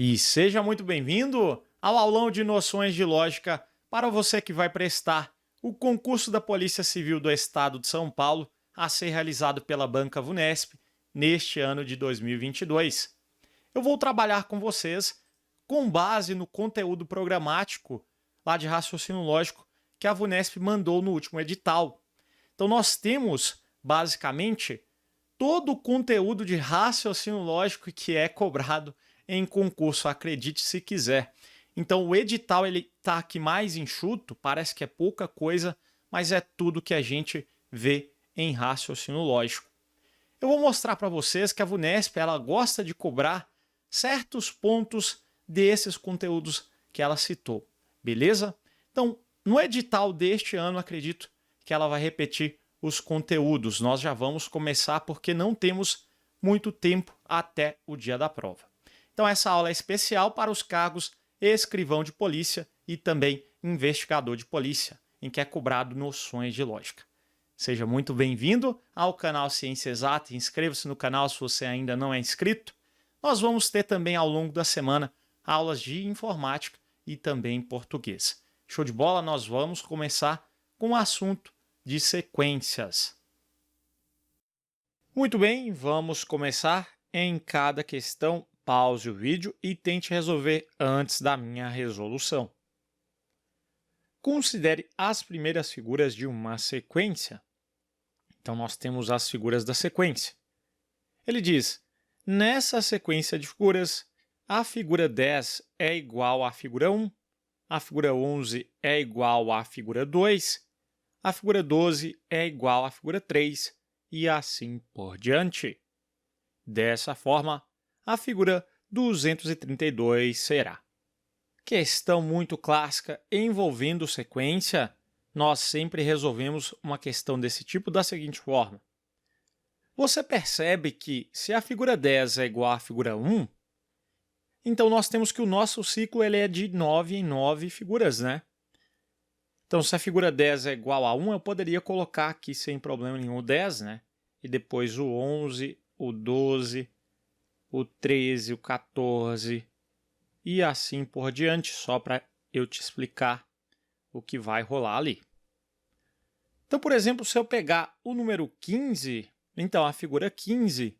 E seja muito bem-vindo ao aulão de noções de lógica para você que vai prestar o concurso da Polícia Civil do Estado de São Paulo a ser realizado pela Banca VUNESP neste ano de 2022. Eu vou trabalhar com vocês com base no conteúdo programático lá de raciocínio lógico que a VUNESP mandou no último edital. Então nós temos, basicamente, todo o conteúdo de raciocínio lógico que é cobrado em concurso, acredite se quiser. Então o edital está aqui mais enxuto, parece que é pouca coisa, mas é tudo que a gente vê em raciocínio lógico. Eu vou mostrar para vocês que a VUNESP ela gosta de cobrar certos pontos desses conteúdos que ela citou, beleza? Então, no edital deste ano, acredito que ela vai repetir os conteúdos. Nós já vamos começar porque não temos muito tempo até o dia da prova. Então, essa aula é especial para os cargos escrivão de polícia e também investigador de polícia, em que é cobrado noções de lógica. Seja muito bem-vindo ao canal Ciência Exata. Inscreva-se no canal se você ainda não é inscrito. Nós vamos ter também ao longo da semana aulas de informática e também português. Show de bola? Nós vamos começar com o assunto de sequências. Muito bem, vamos começar. Em cada questão, pause o vídeo e tente resolver antes da minha resolução. Considere as primeiras figuras de uma sequência. Então, nós temos as figuras da sequência. Ele diz, nessa sequência de figuras, a figura 10 é igual à figura 1, a figura 11 é igual à figura 2, a figura 12 é igual à figura 3 e assim por diante. Dessa forma, a figura 232 será. Questão muito clássica envolvendo sequência. Nós sempre resolvemos uma questão desse tipo da seguinte forma. Você percebe que se a figura 10 é igual à figura 1, então nós temos que o nosso ciclo ele é de 9 em 9 figuras, né? Então, se a figura 10 é igual a 1, eu poderia colocar aqui sem problema nenhum o 10, né? E depois o 11, o 12, o 13, o 14 e assim por diante, só para eu te explicar o que vai rolar ali. Então, por exemplo, se eu pegar o número 15, então a figura 15,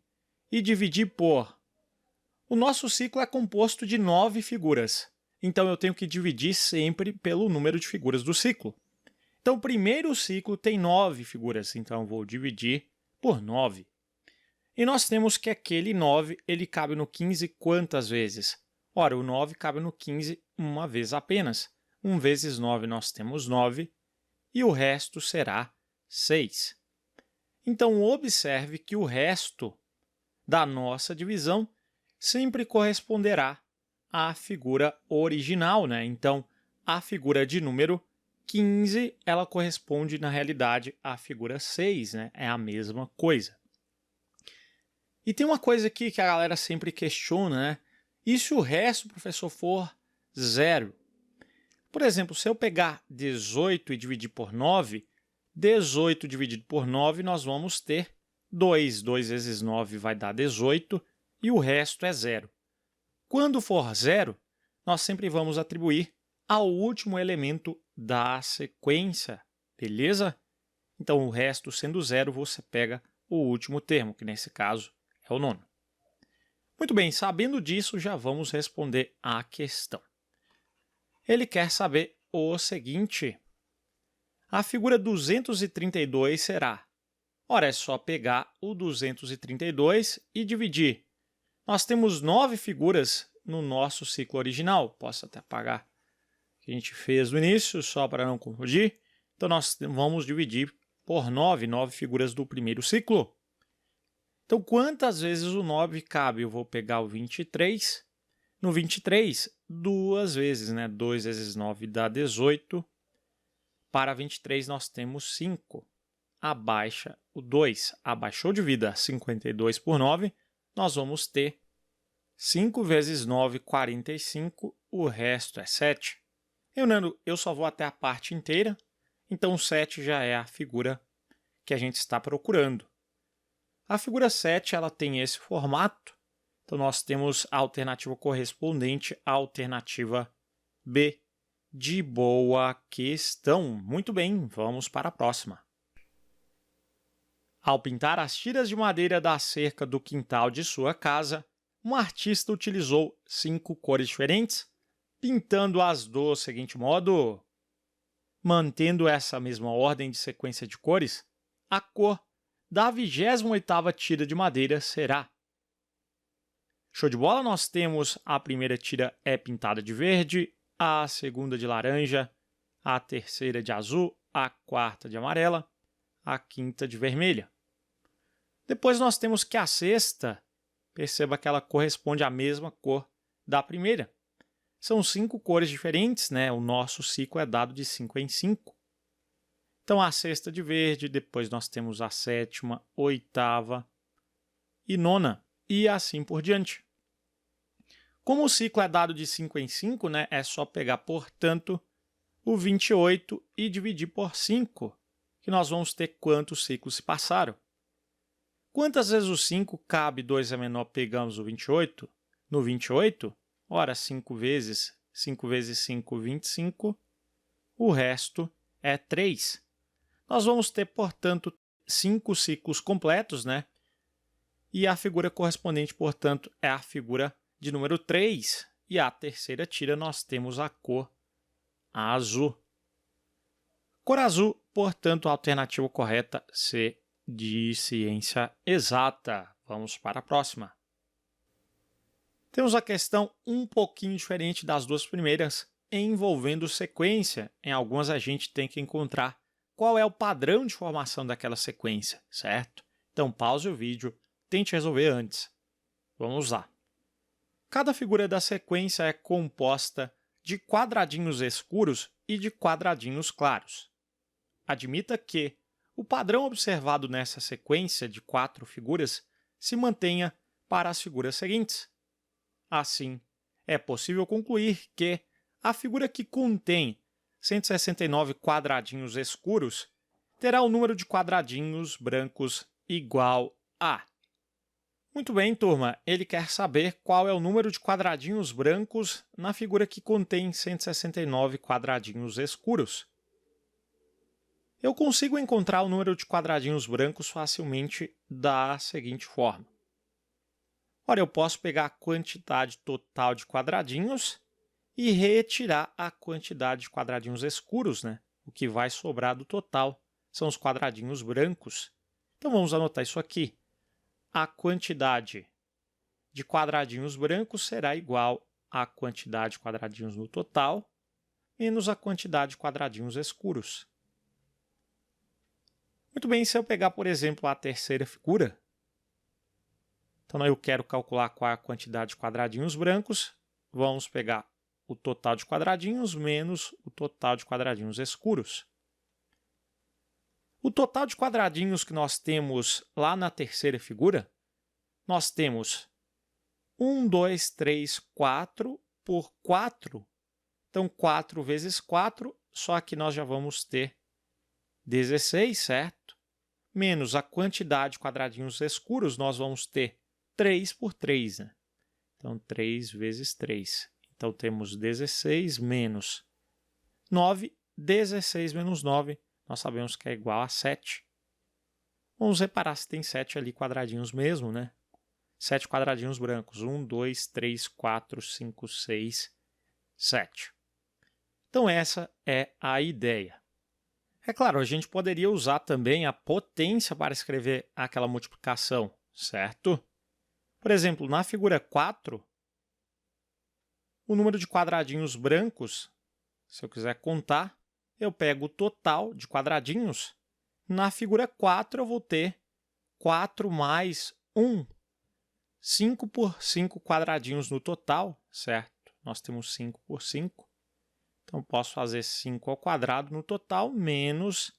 e dividir por... O nosso ciclo é composto de 9 figuras, então eu tenho que dividir sempre pelo número de figuras do ciclo. Então, o primeiro ciclo tem 9 figuras, então eu vou dividir por 9. E nós temos que aquele 9 ele cabe no 15 quantas vezes? Ora, o 9 cabe no 15 uma vez apenas. 1 vezes 9 nós temos 9 e o resto será 6. Então, observe que o resto da nossa divisão sempre corresponderá à figura original, né? Então, a figura de número 15, ela corresponde, na realidade, à figura 6, né? É a mesma coisa. E tem uma coisa aqui que a galera sempre questiona, né? E se o resto, professor, for 0? Por exemplo, se eu pegar 18 e dividir por 9, 18 dividido por 9, nós vamos ter 2. 2 vezes 9 vai dar 18 e o resto é 0. Quando for 0, nós sempre vamos atribuir ao último elemento da sequência, beleza? Então, o resto sendo 0, você pega o último termo, que nesse caso é o 9º. Muito bem, sabendo disso, já vamos responder à questão. Ele quer saber o seguinte. A figura 232 será... Ora, é só pegar o 232 e dividir. Nós temos 9 figuras no nosso ciclo original. Posso até apagar o que a gente fez no início, só para não confundir. Então, nós vamos dividir por 9 figuras do primeiro ciclo. Então, quantas vezes o 9 cabe? Eu vou pegar o 23. No 23, 2 vezes, né? 2 vezes 9 dá 18. Para 23, nós temos 5. Abaixa o 2. Abaixou de vida 52 por 9. Nós vamos ter 5 vezes 9, 45. O resto é 7. Leonardo, eu só vou até a parte inteira. Então, 7 já é a figura que a gente está procurando. A figura 7 ela tem esse formato. Então, nós temos a alternativa correspondente, a alternativa B. De boa questão. Muito bem, vamos para a próxima. Ao pintar as tiras de madeira da cerca do quintal de sua casa, um artista utilizou 5 cores diferentes, pintando-as do seguinte modo. Mantendo essa mesma ordem de sequência de cores, a cor da 28ª tira de madeira será. Show de bola, nós temos a primeira tira é pintada de verde, a segunda de laranja, a terceira de azul, a quarta de amarela, a quinta de vermelha. Depois nós temos que a sexta, perceba que ela corresponde à mesma cor da primeira. São 5 cores diferentes, né? O nosso ciclo é dado de 5 em 5. Então, a sexta de verde, depois nós temos a sétima, oitava e nona, e assim por diante. Como o ciclo é dado de 5 em 5, né? É só pegar, portanto, o 28 e dividir por 5, que nós vamos ter quantos ciclos se passaram. Quantas vezes o 5 cabe 2 é menor, pegamos o 28? No 28, ora, 5 vezes 5, 25. O resto é 3. Nós vamos ter, portanto, 5 ciclos completos, né? E a figura correspondente, portanto, é a figura de número 3. E a terceira tira nós temos a cor azul. Cor azul, portanto, a alternativa correta C de ciência exata. Vamos para a próxima. Temos a questão um pouquinho diferente das duas primeiras, envolvendo sequência. Em algumas a gente tem que encontrar qual é o padrão de formação daquela sequência, certo? Então pause o vídeo, tente resolver antes. Vamos lá. Cada figura da sequência é composta de quadradinhos escuros e de quadradinhos claros. Admita que o padrão observado nessa sequência de 4 figuras se mantenha para as figuras seguintes. Assim, é possível concluir que a figura que contém 169 quadradinhos escuros terá o número de quadradinhos brancos igual a. Muito bem, turma. Ele quer saber qual é o número de quadradinhos brancos na figura que contém 169 quadradinhos escuros. Eu consigo encontrar o número de quadradinhos brancos facilmente da seguinte forma. Ora, eu posso pegar a quantidade total de quadradinhos e retirar a quantidade de quadradinhos escuros, né? O que vai sobrar do total são os quadradinhos brancos. Então, vamos anotar isso aqui. A quantidade de quadradinhos brancos será igual à quantidade de quadradinhos no total menos a quantidade de quadradinhos escuros. Muito bem, se eu pegar, por exemplo, a terceira figura, então eu quero calcular qual é a quantidade de quadradinhos brancos, vamos pegar o total de quadradinhos menos o total de quadradinhos escuros. O total de quadradinhos que nós temos lá na terceira figura, nós temos 1, 2, 3, 4 por 4. Então, 4 vezes 4, só que nós já vamos ter 16, certo? Menos a quantidade de quadradinhos escuros, nós vamos ter 3 por 3, né? Então, 3 vezes 3. Então, temos 16 menos 9. 16 menos 9, nós sabemos que é igual a 7. Vamos reparar se tem 7 ali quadradinhos mesmo, né? 7 quadradinhos brancos. 1, 2, 3, 4, 5, 6, 7. Então, essa é a ideia. É claro, a gente poderia usar também a potência para escrever aquela multiplicação, certo? Por exemplo, na figura 4, o número de quadradinhos brancos, se eu quiser contar, eu pego o total de quadradinhos. Na figura 4, eu vou ter 4 mais 1. 5 por 5 quadradinhos no total, certo? Nós temos 5 por 5. Então, posso fazer 5 ao quadrado no total, menos...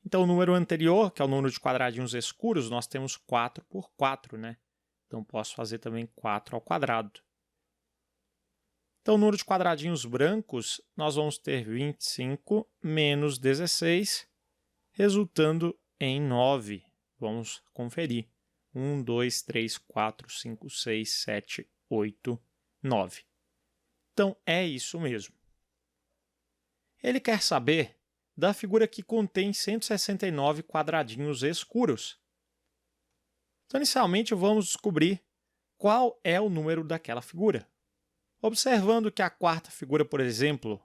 Então, o número anterior, que é o número de quadradinhos escuros, nós temos 4 por 4, né? Então, posso fazer também 4 ao quadrado. Então, o número de quadradinhos brancos, nós vamos ter 25 menos 16, resultando em 9. Vamos conferir. 1, 2, 3, 4, 5, 6, 7, 8, 9. Então, é isso mesmo. Ele quer saber da figura que contém 169 quadradinhos escuros. Então, inicialmente, vamos descobrir qual é o número daquela figura. Observando que a quarta figura, por exemplo,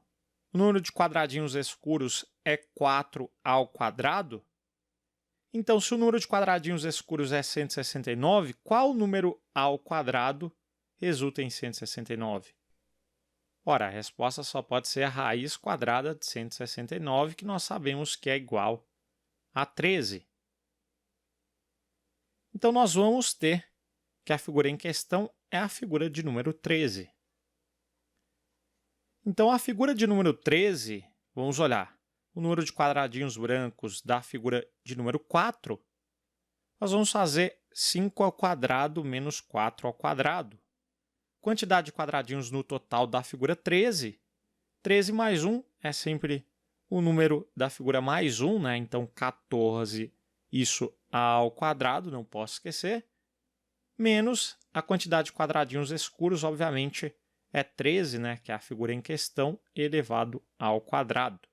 o número de quadradinhos escuros é 4 ao quadrado, então, se o número de quadradinhos escuros é 169, qual número ao quadrado resulta em 169? Ora, a resposta só pode ser a raiz quadrada de 169, que nós sabemos que é igual a 13. Então, nós vamos ter que a figura em questão é a figura de número 13. Então, a figura de número 13, vamos olhar. O número de quadradinhos brancos da figura de número 4, nós vamos fazer 5 ao quadrado menos 4 ao quadrado. Quantidade de quadradinhos no total da figura 13. 13 mais 1 é sempre o número da figura mais 1, né? Então, 14, isso ao quadrado, não posso esquecer. Menos a quantidade de quadradinhos escuros, obviamente, é 13, né? Que é a figura em questão, elevado ao quadrado.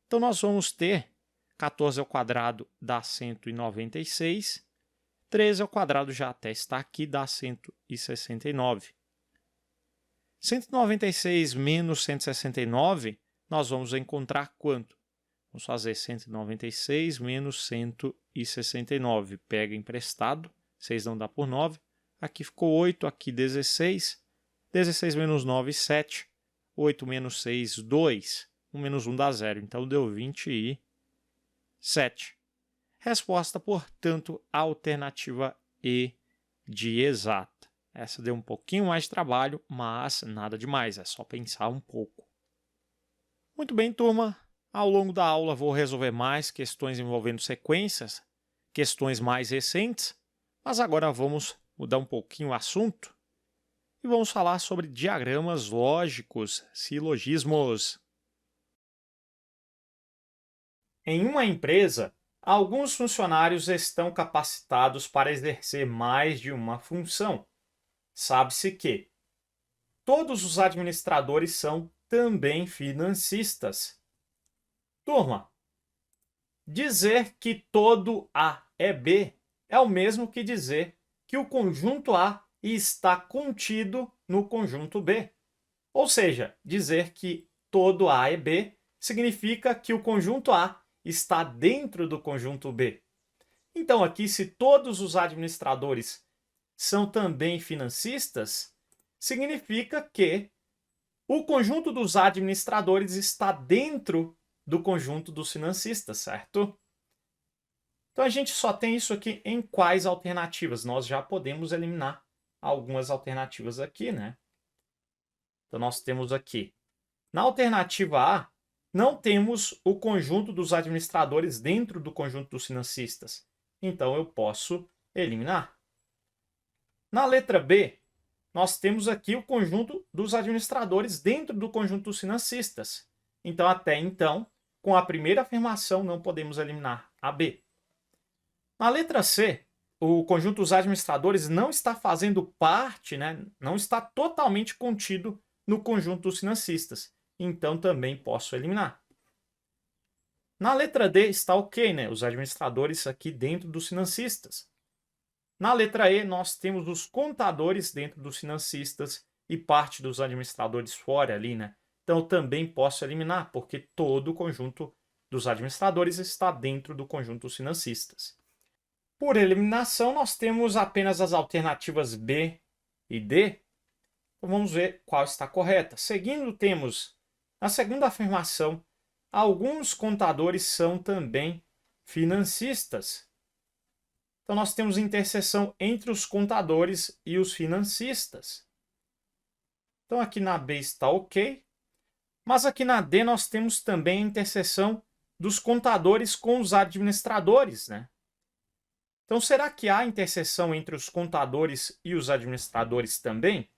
Então, nós vamos ter 14 ao quadrado dá 196, 13 ao quadrado já até está aqui, dá 169. 196 menos 169, nós vamos encontrar quanto? Vamos fazer 196 menos 169. Pega emprestado, 6 não dá por 9. Aqui ficou 8, aqui 16. 16 menos 9, 7. 8 menos 6, 2. 1 menos 1 dá 0, então deu 27. Resposta, portanto, alternativa E de exata. Essa deu um pouquinho mais de trabalho, mas nada demais, é só pensar um pouco. Muito bem, turma. Ao longo da aula vou resolver mais questões envolvendo sequências, questões mais recentes, mas agora vamos mudar um pouquinho o assunto e vamos falar sobre diagramas lógicos, silogismos. Em uma empresa, alguns funcionários estão capacitados para exercer mais de uma função. Sabe-se que todos os administradores são também financistas. Turma, dizer que todo A é B é o mesmo que dizer que o conjunto A está contido no conjunto B. Ou seja, dizer que todo A é B significa que o conjunto A está dentro do conjunto B. Então, aqui, se todos os administradores são também financistas, significa que o conjunto dos administradores está dentro do conjunto dos financistas, certo? Então, a gente só tem isso aqui em quais alternativas? Nós já podemos eliminar algumas alternativas aqui, né? Então, nós temos aqui, na alternativa A, não temos o conjunto dos administradores dentro do conjunto dos financistas. Então, eu posso eliminar. Na letra B, nós temos aqui o conjunto dos administradores dentro do conjunto dos financistas. Então, até então, com a primeira afirmação, não podemos eliminar a B. Na letra C, o conjunto dos administradores não está fazendo parte, né, não está totalmente contido no conjunto dos financistas. Então, também posso eliminar. Na letra D está ok, né? Os administradores aqui dentro dos financistas. Na letra E, nós temos os contadores dentro dos financistas e parte dos administradores fora ali, né? Então, eu também posso eliminar, porque todo o conjunto dos administradores está dentro do conjunto dos financistas. Por eliminação, nós temos apenas as alternativas B e D. Então, vamos ver qual está correta. Seguindo, temos na segunda afirmação, alguns contadores são também financistas. Então, nós temos interseção entre os contadores e os financistas. Então, aqui na B está ok. Mas aqui na D nós temos também a interseção dos contadores com os administradores, né? Então, será que há interseção entre os contadores e os administradores também?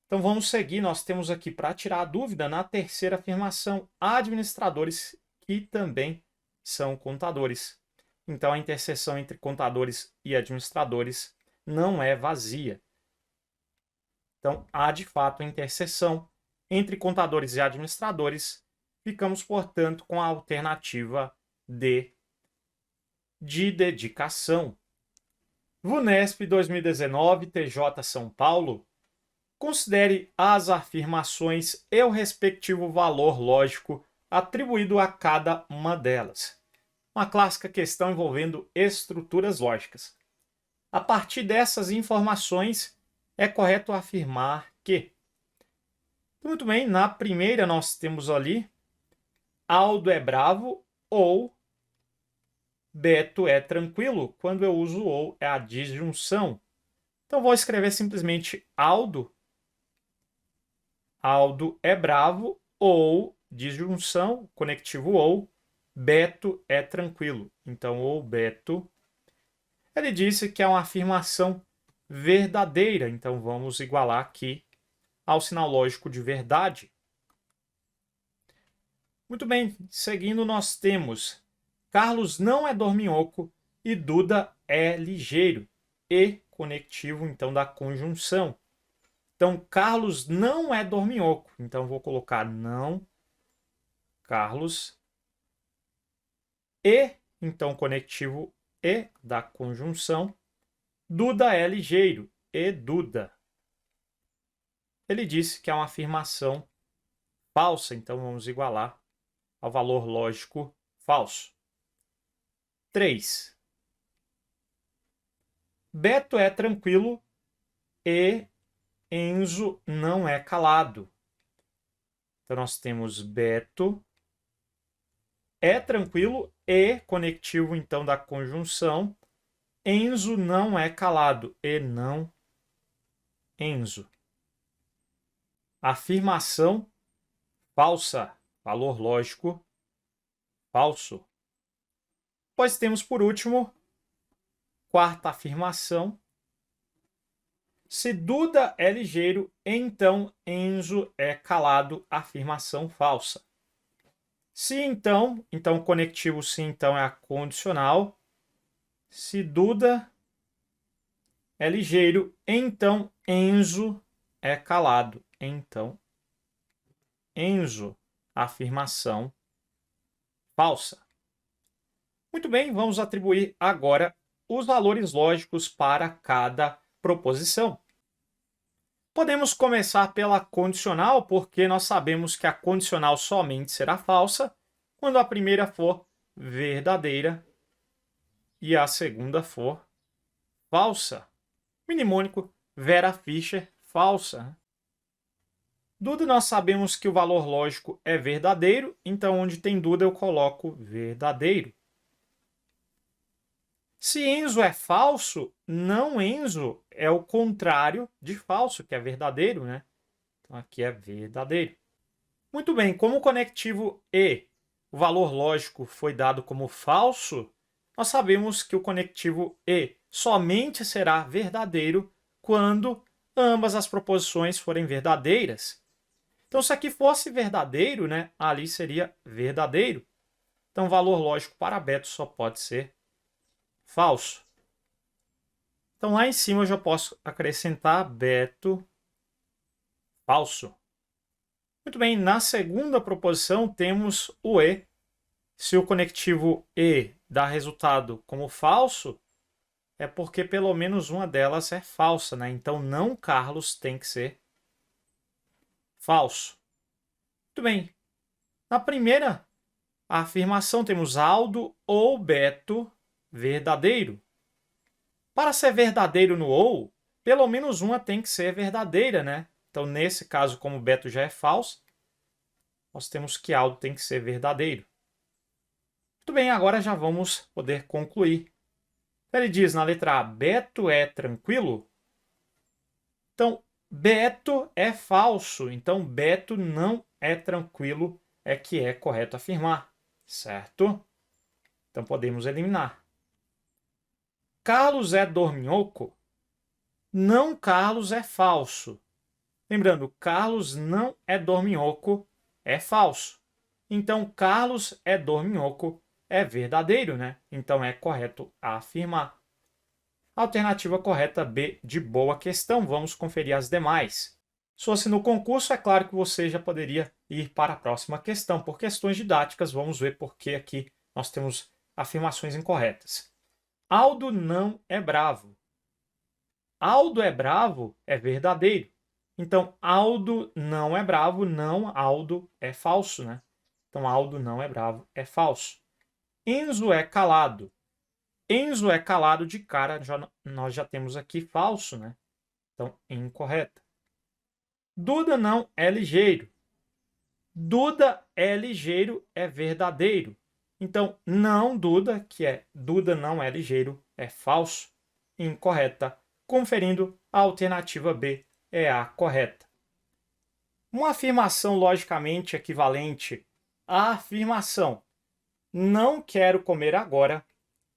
Então, vamos seguir. Nós temos aqui, para tirar a dúvida, na terceira afirmação, administradores que também são contadores. então a interseção entre contadores e administradores não é vazia. Então, há de fato a interseção entre contadores e administradores. Ficamos, portanto, com a alternativa D, de dedicação. VUNESP 2019, TJ São Paulo. Considere as afirmações e o respectivo valor lógico atribuído a cada uma delas. Uma clássica questão envolvendo estruturas lógicas. A partir dessas informações, é correto afirmar que... Muito bem, na primeira nós temos ali Aldo é bravo ou Beto é tranquilo. Quando eu uso ou, é a disjunção. Então, vou escrever simplesmente Aldo é bravo ou, disjunção, conectivo ou, Beto é tranquilo. Então, ou Beto. Ele disse que é uma afirmação verdadeira. Então, vamos igualar aqui ao sinal lógico de verdade. Muito bem, seguindo nós temos Carlos não é dorminhoco e Duda é ligeiro. E conectivo, então, da conjunção. Então, Carlos não é dorminhoco. Então, vou colocar não Carlos. E, então, conectivo e da conjunção. Duda é ligeiro. E Duda. Ele disse que é uma afirmação falsa. Então, vamos igualar ao valor lógico falso. 3. Beto é tranquilo e Enzo não é calado. Então, nós temos Beto é tranquilo e conectivo, então, da conjunção. Enzo não é calado e não Enzo. Afirmação falsa. Valor lógico falso. Pois temos, por último, quarta afirmação. Se Duda é ligeiro, então Enzo é calado. Afirmação falsa. Se então conectivo se então é a condicional. Se Duda é ligeiro, então Enzo é calado. Então Enzo, afirmação falsa. Muito bem, vamos atribuir agora os valores lógicos para cada proposição. Podemos começar pela condicional, porque nós sabemos que a condicional somente será falsa quando a primeira for verdadeira e a segunda for falsa. Mnemônico Vera Fischer, falsa. Duda, nós sabemos que o valor lógico é verdadeiro, então onde tem Duda eu coloco verdadeiro. Se Enzo é falso, não Enzo é o contrário de falso, que é verdadeiro, né? Então aqui é verdadeiro. Muito bem, como o conectivo e o valor lógico foi dado como falso, nós sabemos que o conectivo e somente será verdadeiro quando ambas as proposições forem verdadeiras. Então, se aqui fosse verdadeiro, né, ali seria verdadeiro. Então, o valor lógico para Beto só pode ser falso. Então, lá em cima eu já posso acrescentar Beto falso. Muito bem, na segunda proposição temos o e. Se o conectivo e dá resultado como falso, é porque pelo menos uma delas é falsa, né? Então, não Carlos tem que ser falso. Muito bem. Na primeira afirmação temos Aldo ou Beto verdadeiro. Para ser verdadeiro no ou, pelo menos uma tem que ser verdadeira, né? Então, nesse caso, como Beto já é falso, nós temos que Aldo tem que ser verdadeiro. Muito bem, agora já vamos poder concluir. Ele diz na letra A, Beto é tranquilo? Então, Beto é falso. Então, Beto não é tranquilo, é que é correto afirmar, certo? Então, podemos eliminar. Carlos é dorminhoco? Não, Carlos é falso. Lembrando, Carlos não é dorminhoco, é falso. Então, Carlos é dorminhoco é verdadeiro, né? Então é correto afirmar. Alternativa correta B, de boa questão. Vamos conferir as demais. Se fosse no concurso, é claro que você já poderia ir para a próxima questão. Por questões didáticas, vamos ver por que aqui nós temos afirmações incorretas. Aldo não é bravo. Aldo é bravo é verdadeiro. Então, Aldo não é bravo, não, Aldo é falso, né? Então, Aldo não é bravo é falso. Enzo é calado. Enzo é calado de cara, nós já temos aqui falso, né? Então, incorreta. Duda não é ligeiro. Duda é ligeiro é verdadeiro. Então, não Duda, que é Duda não é ligeiro, é falso. Incorreta. Conferindo, a alternativa B é a correta. Uma afirmação logicamente equivalente à afirmação não quero comer agora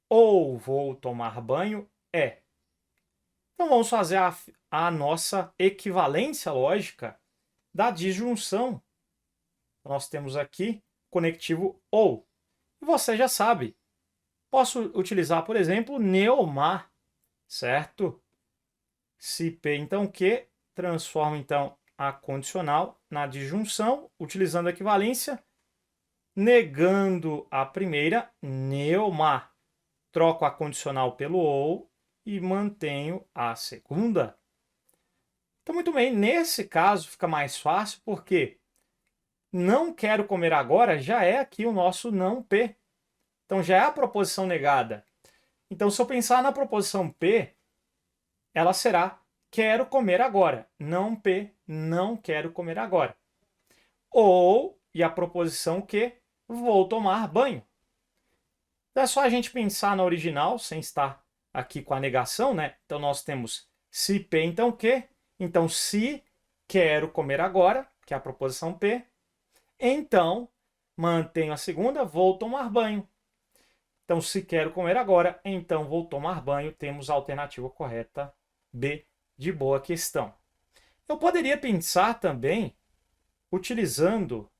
ou vou tomar banho é. Então, vamos fazer a nossa equivalência lógica da disjunção. Nós temos aqui conectivo ou. E você já sabe. Posso utilizar, por exemplo, Neomar, certo? Se P, então, Q, transformo, então, a condicional na disjunção, utilizando a equivalência, negando a primeira, Neomar. Troco a condicional pelo ou e mantenho a segunda. Então, muito bem, nesse caso fica mais fácil porque não quero comer agora já é aqui o nosso não P. Então, já é a proposição negada. Então, se eu pensar na proposição P, ela será quero comer agora. Não P, não quero comer agora. Ou, e a proposição Q, vou tomar banho. Então, é só a gente pensar na original, sem estar aqui com a negação, né? Então, nós temos se P, então Q. Então, se quero comer agora, que é a proposição P, então, mantenho a segunda, vou tomar banho. Então, se quero comer agora, então vou tomar banho. Temos a alternativa correta B, de boa questão. Eu poderia pensar também utilizando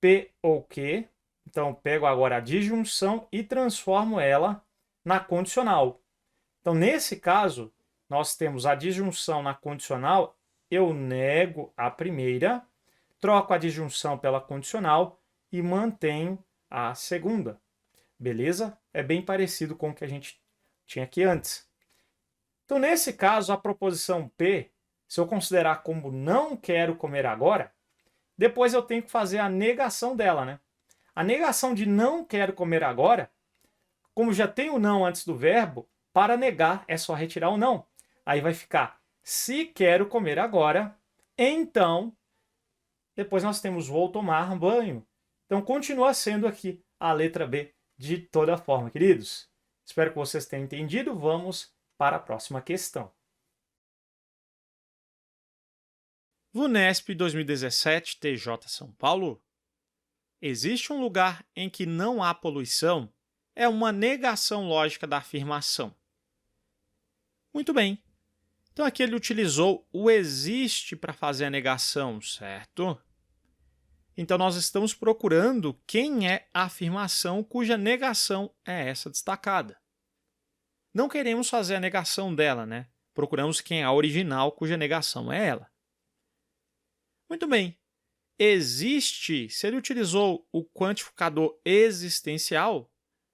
P ou Q. Então, pego agora a disjunção e transformo ela na condicional. Então, nesse caso, nós temos a disjunção na condicional, eu nego a primeira, troco a disjunção pela condicional e mantenho a segunda. Beleza? É bem parecido com o que a gente tinha aqui antes. Então, nesse caso, a proposição P, se eu considerar como não quero comer agora, depois eu tenho que fazer a negação dela, né? A negação de não quero comer agora, como já tem o não antes do verbo, para negar é só retirar o não. Aí vai ficar se quero comer agora, então, depois nós temos vou tomar banho. Então, continua sendo aqui a letra B de toda forma, queridos. Espero que vocês tenham entendido. Vamos para a próxima questão. VUNESP 2017, TJ São Paulo. Existe um lugar em que não há poluição? É uma negação lógica da afirmação. Muito bem. Então, aqui ele utilizou o existe para fazer a negação, certo? Então, nós estamos procurando quem é a afirmação cuja negação é essa destacada. Não queremos fazer a negação dela, né? Procuramos quem é a original cuja negação é ela. Muito bem. Existe, se ele utilizou o quantificador existencial,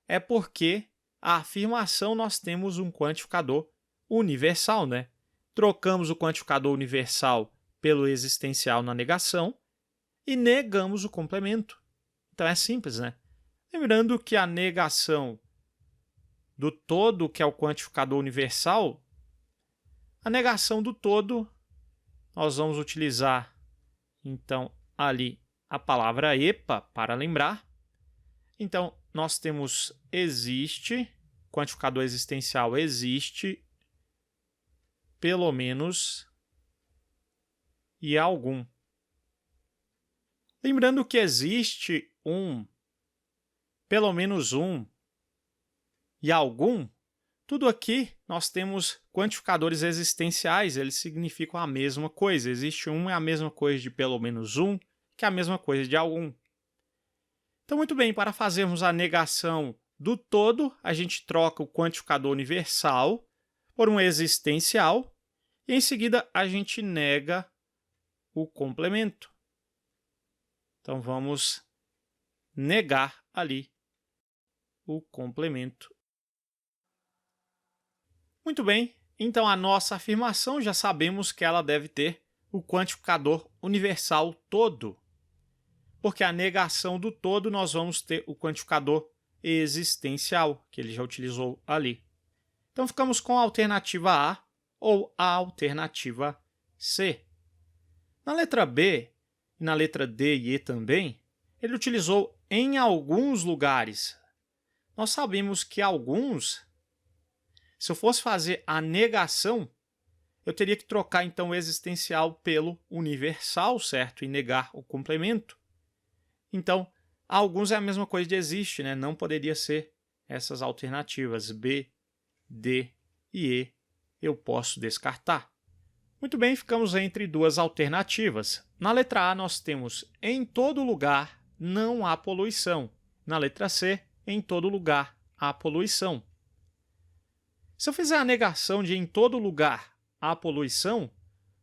é porque a afirmação nós temos um quantificador universal, né? Trocamos o quantificador universal pelo existencial na negação e negamos o complemento. Então, é simples, né? Lembrando que a negação do todo, que é o quantificador universal, a negação do todo, nós vamos utilizar, então, ali a palavra EPA para lembrar. Então, nós temos existe, quantificador existencial existe, pelo menos, e algum. Lembrando que existe um, pelo menos um e algum, tudo aqui nós temos quantificadores existenciais, eles significam a mesma coisa. Existe um é a mesma coisa de pelo menos um, que é a mesma coisa de algum. Então, muito bem, para fazermos a negação do todo, a gente troca o quantificador universal por um existencial e, em seguida, a gente nega o complemento. Então, vamos negar ali o complemento. Muito bem, então a nossa afirmação já sabemos que ela deve ter o quantificador universal todo, porque a negação do todo nós vamos ter o quantificador existencial, que ele já utilizou ali. Então ficamos com a alternativa A ou a alternativa C. Na letra B e na letra D e E também, ele utilizou em alguns lugares. Nós sabemos que alguns, se eu fosse fazer a negação, eu teria que trocar então o existencial pelo universal, certo? E negar o complemento. Então, alguns é a mesma coisa de existe, né? Não poderia ser essas alternativas B, D e E. Eu posso descartar. Muito bem, ficamos entre duas alternativas. Na letra A, nós temos em todo lugar não há poluição. Na letra C, em todo lugar há poluição. Se eu fizer a negação de em todo lugar há poluição,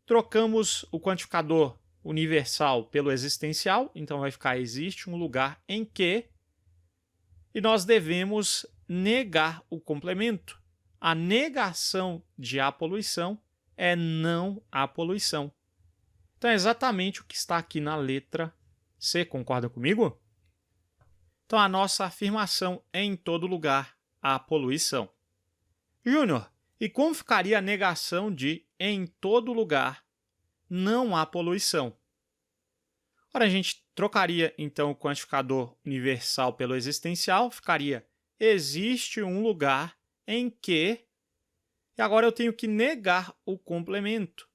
trocamos o quantificador universal pelo existencial, então vai ficar existe um lugar em que, e nós devemos negar o complemento. A negação de há poluição é não há poluição. Então é exatamente o que está aqui na letra C, concorda comigo? Então a nossa afirmação é em todo lugar há poluição. Júnior, e como ficaria a negação de em todo lugar não há poluição? Ora, a gente trocaria então o quantificador universal pelo existencial, ficaria existe um lugar em que, e agora eu tenho que negar o complemento.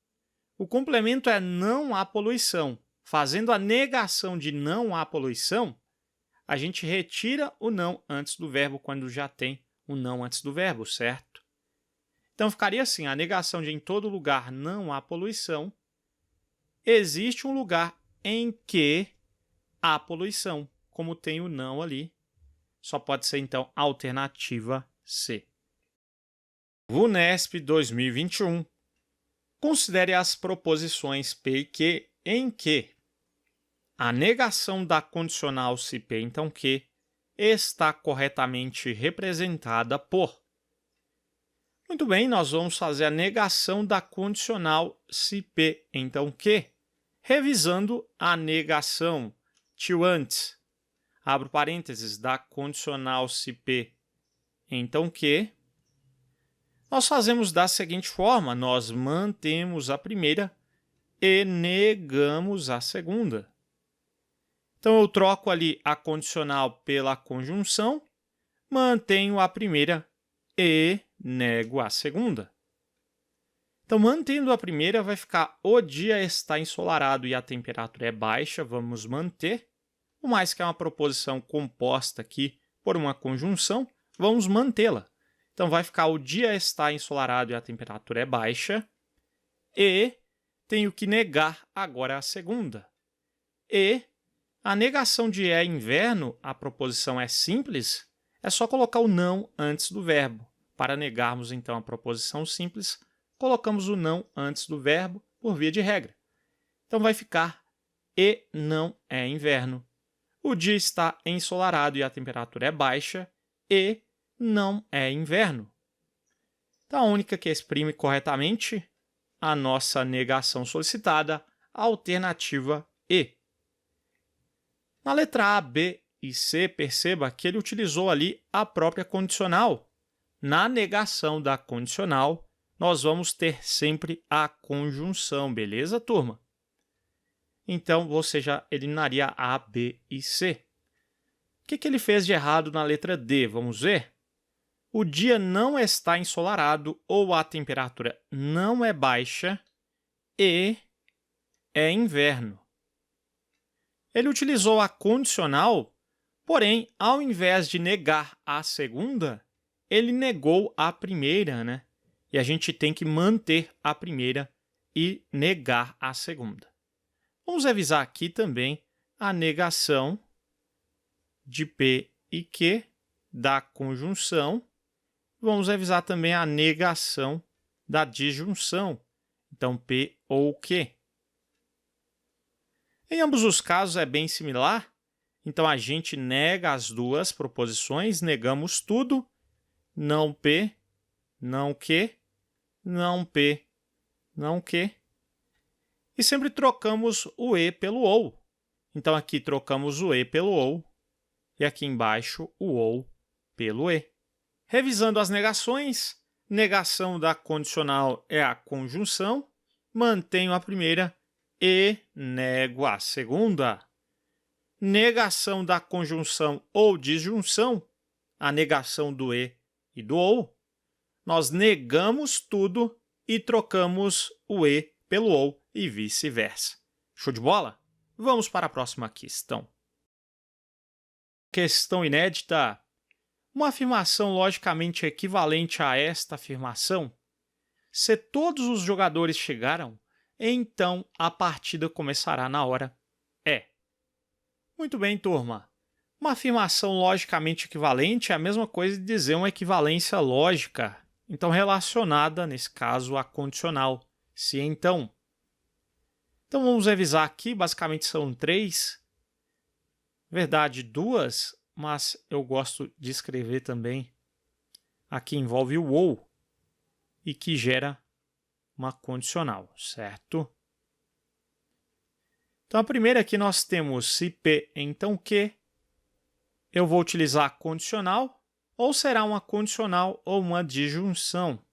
O complemento é não há poluição. Fazendo a negação de não há poluição, a gente retira o não antes do verbo quando já tem o não antes do verbo, certo? Então, ficaria assim, a negação de em todo lugar não há poluição, existe um lugar em que há poluição, como tem o não ali. Só pode ser, então, a alternativa C. VUNESP 2021. Considere as proposições P e Q em que a negação da condicional se P, então Q, está corretamente representada por. Muito bem, nós vamos fazer a negação da condicional se P, então Q, revisando a negação to antes, abro parênteses, da condicional se P, então Q, nós fazemos da seguinte forma, nós mantemos a primeira e negamos a segunda. Então, eu troco ali a condicional pela conjunção, mantenho a primeira e nego a segunda. Então, mantendo a primeira, vai ficar o dia está ensolarado e a temperatura é baixa, vamos manter. Por mais que é uma proposição composta aqui por uma conjunção, vamos mantê-la. Então, vai ficar o dia está ensolarado e a temperatura é baixa. E tenho que negar agora a segunda. E a negação de é inverno, a proposição é simples, é só colocar o não antes do verbo. Para negarmos, então, a proposição simples, colocamos o não antes do verbo por via de regra. Então, vai ficar e não é inverno. O dia está ensolarado e a temperatura é baixa e não é inverno. Então, a única que exprime corretamente a nossa negação solicitada, a alternativa E. Na letra A, B e C, perceba que ele utilizou ali a própria condicional. Na negação da condicional, nós vamos ter sempre a conjunção, beleza, turma? Então, você já eliminaria A, B e C. O que ele fez de errado na letra D? Vamos ver? O dia não está ensolarado ou a temperatura não é baixa e é inverno. Ele utilizou a condicional, porém, ao invés de negar a segunda, ele negou a primeira, né? E a gente tem que manter a primeira e negar a segunda. Vamos revisar aqui também a negação de P e Q da conjunção. Vamos revisar também a negação da disjunção. Então, P ou Q. Em ambos os casos é bem similar. Então, a gente nega as duas proposições, negamos tudo, não P, não Q, não P, não Q. E sempre trocamos o E pelo OU. Então, aqui trocamos o E pelo OU e aqui embaixo o OU pelo E. Revisando as negações, negação da condicional é a conjunção, mantenho a primeira e nego a segunda. Negação da conjunção ou disjunção, a negação do E e do OU, nós negamos tudo e trocamos o E pelo OU e vice-versa. Show de bola? Vamos para a próxima questão. Questão inédita. Uma afirmação logicamente equivalente a esta afirmação. Se todos os jogadores chegaram, então a partida começará na hora E. Muito bem, turma. Uma afirmação logicamente equivalente é a mesma coisa de dizer uma equivalência lógica, então relacionada, nesse caso, a condicional, se então. Então vamos revisar aqui, basicamente são 3. Verdade, 2, mas eu gosto de escrever também. Aqui envolve o OU e que gera uma condicional, certo? Então, a primeira aqui nós temos se P, então Q. Eu vou utilizar a condicional, ou será uma condicional ou uma disjunção.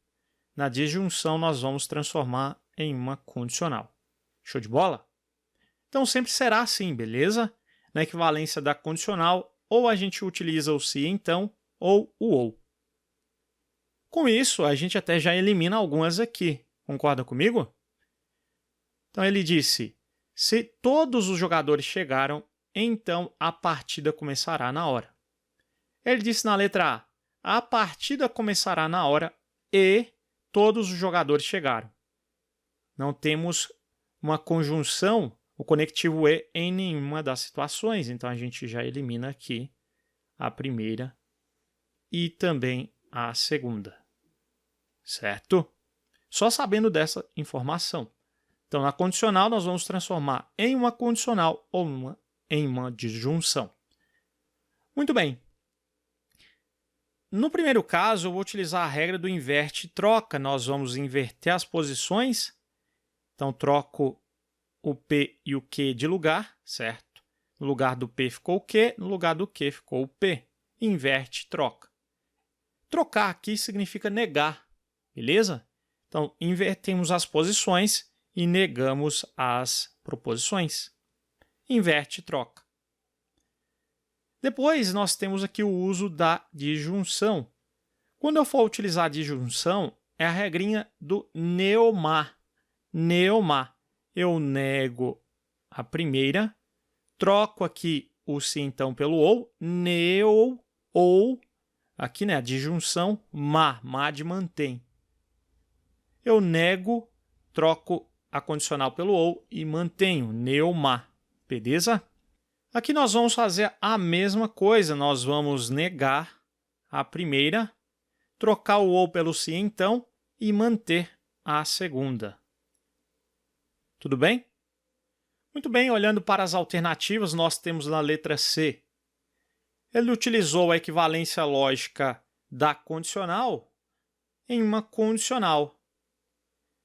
Na disjunção, nós vamos transformar em uma condicional. Show de bola? Então, sempre será assim, beleza? Na equivalência da condicional, ou a gente utiliza o se, então, ou o ou. Com isso, a gente até já elimina algumas aqui. Concorda comigo? Então, ele disse... Se todos os jogadores chegaram, então a partida começará na hora. Ele disse na letra A, a partida começará na hora e todos os jogadores chegaram. Não temos uma conjunção, o conectivo E, em nenhuma das situações, então a gente já elimina aqui a primeira e também a segunda. Certo? Só sabendo dessa informação. Então, na condicional, nós vamos transformar em uma condicional ou em uma disjunção. Muito bem. No primeiro caso, eu vou utilizar a regra do inverte e troca. Nós vamos inverter as posições. Então, troco o P e o Q de lugar, certo? No lugar do P ficou o Q, no lugar do Q ficou o P. Inverte e troca. Trocar aqui significa negar, beleza? Então, invertemos as posições e negamos as proposições. Inverte e troca. Depois, nós temos aqui o uso da disjunção. Quando eu for utilizar a disjunção, é a regrinha do neomar. Neomar. Eu nego a primeira, troco aqui o se então pelo ou, neo, ou, aqui né, a disjunção, mar de mantém. Eu nego, troco a condicional pelo ou e mantenho, neomar, beleza? Aqui nós vamos fazer a mesma coisa, nós vamos negar a primeira, trocar o ou pelo se então e manter a segunda. Tudo bem? Muito bem, olhando para as alternativas, nós temos na letra C. Ele utilizou a equivalência lógica da condicional em uma condicional.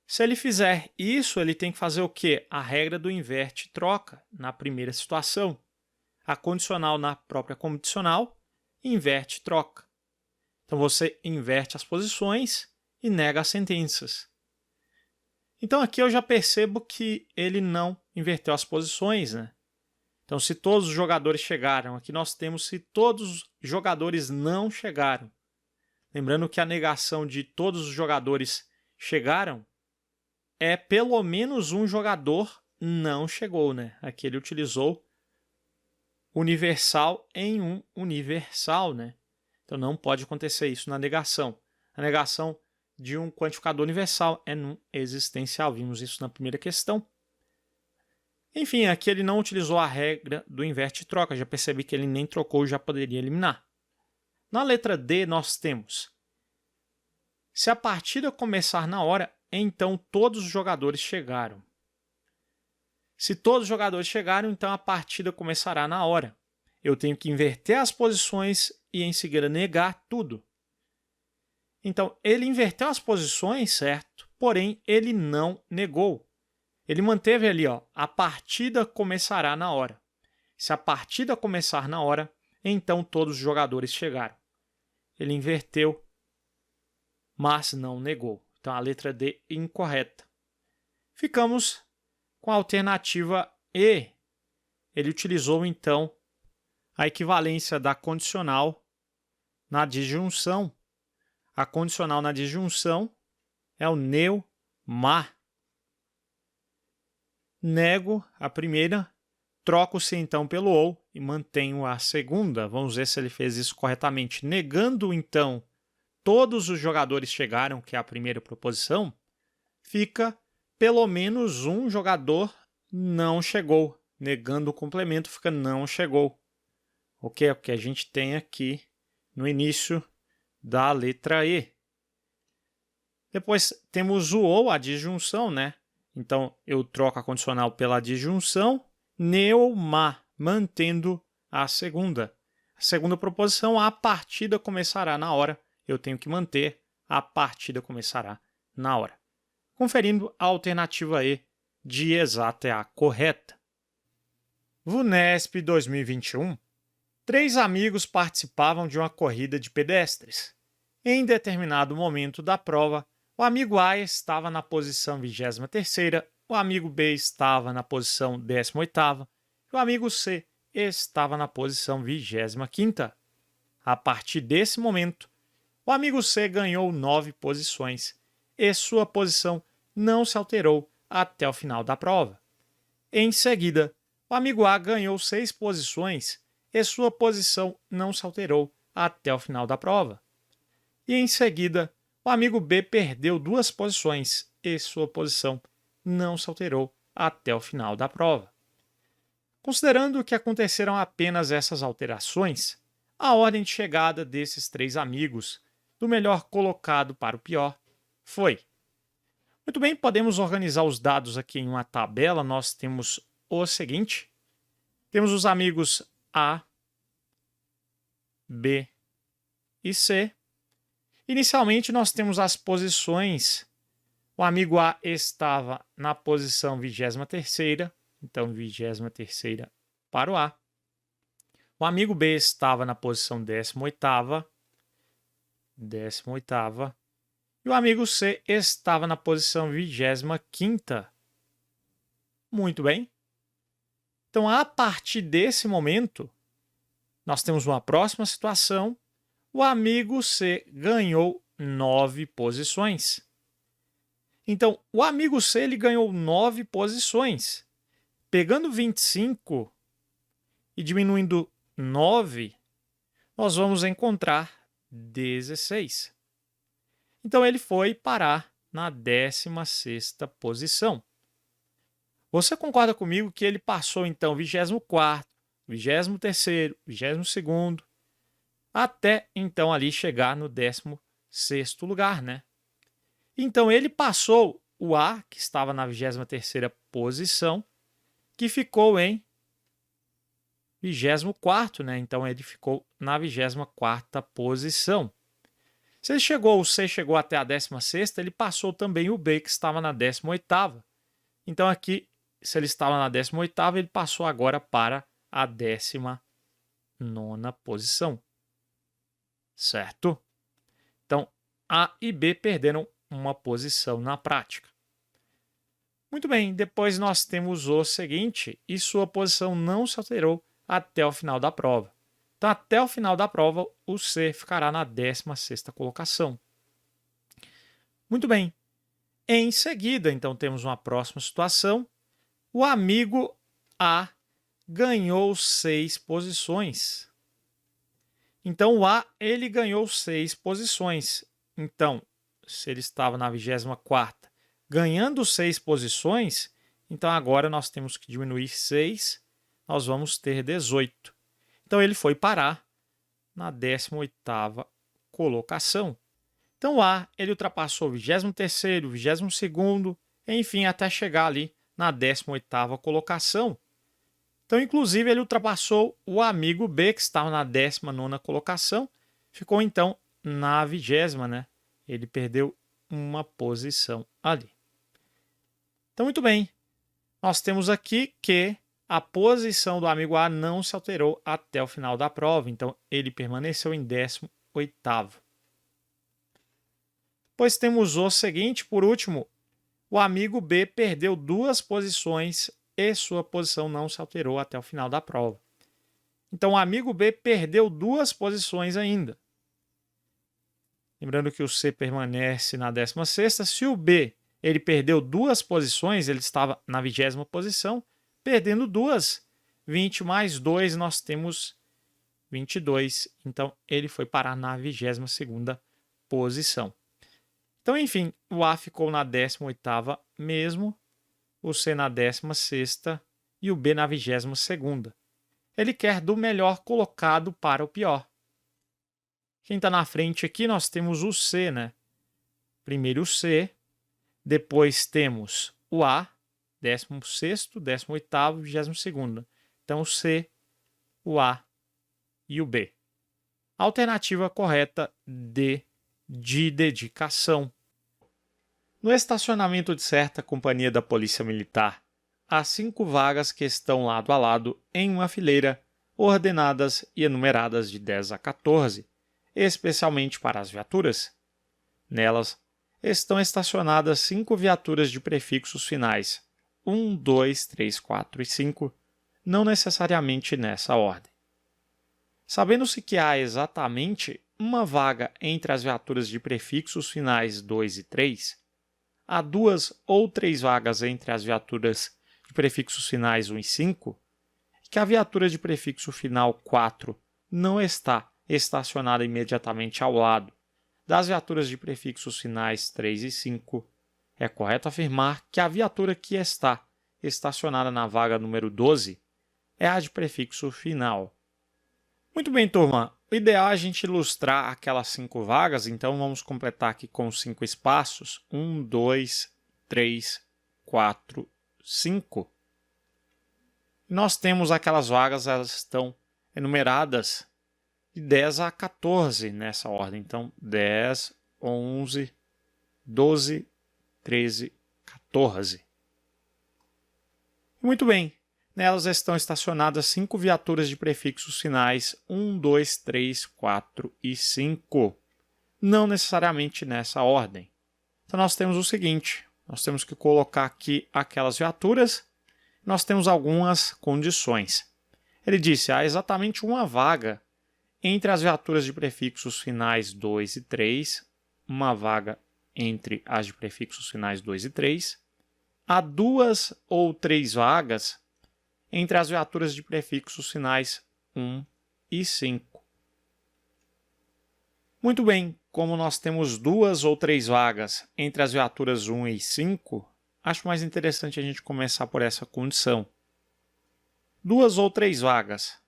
Se ele fizer isso, ele tem que fazer o quê? A regra do inverte e troca na primeira situação. A condicional na própria condicional, inverte e troca. Então, você inverte as posições e nega as sentenças. Então, aqui eu já percebo que ele não inverteu as posições, né? Então, se todos os jogadores chegaram, aqui nós temos se todos os jogadores não chegaram. Lembrando que a negação de todos os jogadores chegaram é pelo menos um jogador não chegou, né? Aqui ele utilizou universal em um universal, né? Então não pode acontecer isso na negação. A negação de um quantificador universal é num existencial. Vimos isso na primeira questão. Enfim, aqui ele não utilizou a regra do inverte e troca. Já percebi que ele nem trocou, já poderia eliminar. Na letra D, nós temos: se a partida começar na hora, então todos os jogadores chegaram. Se todos os jogadores chegaram, então a partida começará na hora. Eu tenho que inverter as posições e em seguida negar tudo. Então, ele inverteu as posições, certo? Porém, ele não negou. Ele manteve ali, ó, a partida começará na hora. Se a partida começar na hora, então todos os jogadores chegaram. Ele inverteu, mas não negou. Então, a letra D é incorreta. Ficamos com a alternativa E. Ele utilizou, então, a equivalência da condicional na disjunção. A condicional na disjunção é o neumar. Nego a primeira, troco-se então pelo ou e mantenho a segunda. Vamos ver se ele fez isso corretamente. Negando, então, todos os jogadores chegaram, que é a primeira proposição, fica pelo menos um jogador não chegou. Negando o complemento, fica não chegou. Ok? É o que a gente tem aqui no início da letra E. Depois temos o ou, a disjunção, né? Então, eu troco a condicional pela disjunção, neumar, mantendo a segunda. A segunda proposição, a partida começará na hora. Eu tenho que manter, a partida começará na hora. Conferindo, a alternativa E de exata é a correta. VUNESP 2021. 3 amigos participavam de uma corrida de pedestres. Em determinado momento da prova, o amigo A estava na posição 23ª, o amigo B estava na posição 18ª e o amigo C estava na posição 25ª. A partir desse momento, o amigo C ganhou 9 posições e sua posição não se alterou até o final da prova. Em seguida, o amigo A ganhou 6 posições e sua posição não se alterou até o final da prova. E em seguida, o amigo B perdeu 2 posições e sua posição não se alterou até o final da prova. Considerando que aconteceram apenas essas alterações, a ordem de chegada desses 3 amigos, do melhor colocado para o pior, foi. Muito bem, podemos organizar os dados aqui em uma tabela. Nós temos o seguinte: temos os amigos A, B e C. Inicialmente, nós temos as posições. O amigo A estava na posição 23ª, então 23ª para o A. O amigo B estava na posição 18ª, e o amigo C estava na posição 25ª. Muito bem. Então, a partir desse momento, nós temos uma próxima situação. O amigo C ganhou 9 posições. Então, o amigo C ele ganhou 9 posições. Pegando 25 e diminuindo 9, nós vamos encontrar 16. Então, ele foi parar na 16ª posição. Você concorda comigo que ele passou, então, 24º, 23º, 22º, até, então, ali chegar no 16º lugar, né? Então, ele passou o A, que estava na 23ª posição, que ficou em 24º, né? Então, ele ficou na 24ª posição. Se ele chegou, o C chegou até a 16ª, ele passou também o B, que estava na 18ª. Então, aqui, se ele estava na 18ª, ele passou agora para a 19ª posição. Certo? Então, A e B perderam uma posição na prática. Muito bem, depois nós temos o seguinte: e sua posição não se alterou até o final da prova. Então, até o final da prova, o C ficará na 16ª colocação. Muito bem. Em seguida, então, temos uma próxima situação. O amigo A ganhou 6 posições. Então, o A ele ganhou 6 posições. Então, se ele estava na 24ª, ganhando 6 posições, Então, agora nós temos que diminuir 6, nós vamos ter 18. Então, ele foi parar na 18ª colocação. Então, o A ele ultrapassou o 23º, o 22º, enfim, até chegar ali na 18ª colocação. Então, inclusive, ele ultrapassou o amigo B, que estava na 19ª colocação, ficou então na 20ª, né? Ele perdeu uma posição ali. Então, muito bem. Nós temos aqui que a posição do amigo A não se alterou até o final da prova. Então, ele permaneceu em 18º. Depois temos o seguinte, por último, o amigo B perdeu 2 posições e sua posição não se alterou até o final da prova. Então, o amigo B perdeu 2 posições ainda. Lembrando que o C permanece na 16ª. Se o B ele perdeu 2 posições, ele estava na 20ª posição, perdendo 2. 20 mais 2, nós temos 22. Então, ele foi parar na 22ª posição. Então, enfim, o A ficou na 18ª mesmo, o C na 16ª e o B na 22ª. Ele quer do melhor colocado para o pior. Quem está na frente aqui, nós temos o C, né? Primeiro o C, depois temos o A, 16º, 18º, 22º. Então, o C, o A e o B. Alternativa correta D, de dedicação. No estacionamento de certa companhia da Polícia Militar, há 5 vagas que estão lado a lado em uma fileira, ordenadas e enumeradas de 10 a 14, especialmente para as viaturas. Nelas, estão estacionadas 5 viaturas de prefixos finais 1, 2, 3, 4 e 5, não necessariamente nessa ordem. Sabendo-se que há exatamente uma vaga entre as viaturas de prefixos finais 2 e 3, há 2 ou 3 vagas entre as viaturas de prefixos finais 1 e 5, que a viatura de prefixo final 4 não está estacionada imediatamente ao lado das viaturas de prefixos finais 3 e 5, é correto afirmar que a viatura que está estacionada na vaga número 12 é a de prefixo final. Muito bem, turma. O ideal é a gente ilustrar aquelas 5 vagas, então vamos completar aqui com 5 espaços. 1, 2, 3, 4, 5. Nós temos aquelas vagas, elas estão enumeradas de 10 a 14 nessa ordem. Então, 10, 11, 12, 13, 14. Muito bem. Nelas estão estacionadas 5 viaturas de prefixos finais 1, 2, 3, 4 e 5. Não necessariamente nessa ordem. Então, nós temos o seguinte. Nós temos que colocar aqui aquelas viaturas. Nós temos algumas condições. Ele disse, há exatamente uma vaga entre as viaturas de prefixos finais 2 e 3. Uma vaga entre as de prefixos finais 2 e 3. Há 2 ou 3 vagas entre as viaturas de prefixos finais 1 e 5. Muito bem, como nós temos 2 ou 3 vagas entre as viaturas 1 e 5, acho mais interessante a gente começar por essa condição. 2 ou 3 vagas.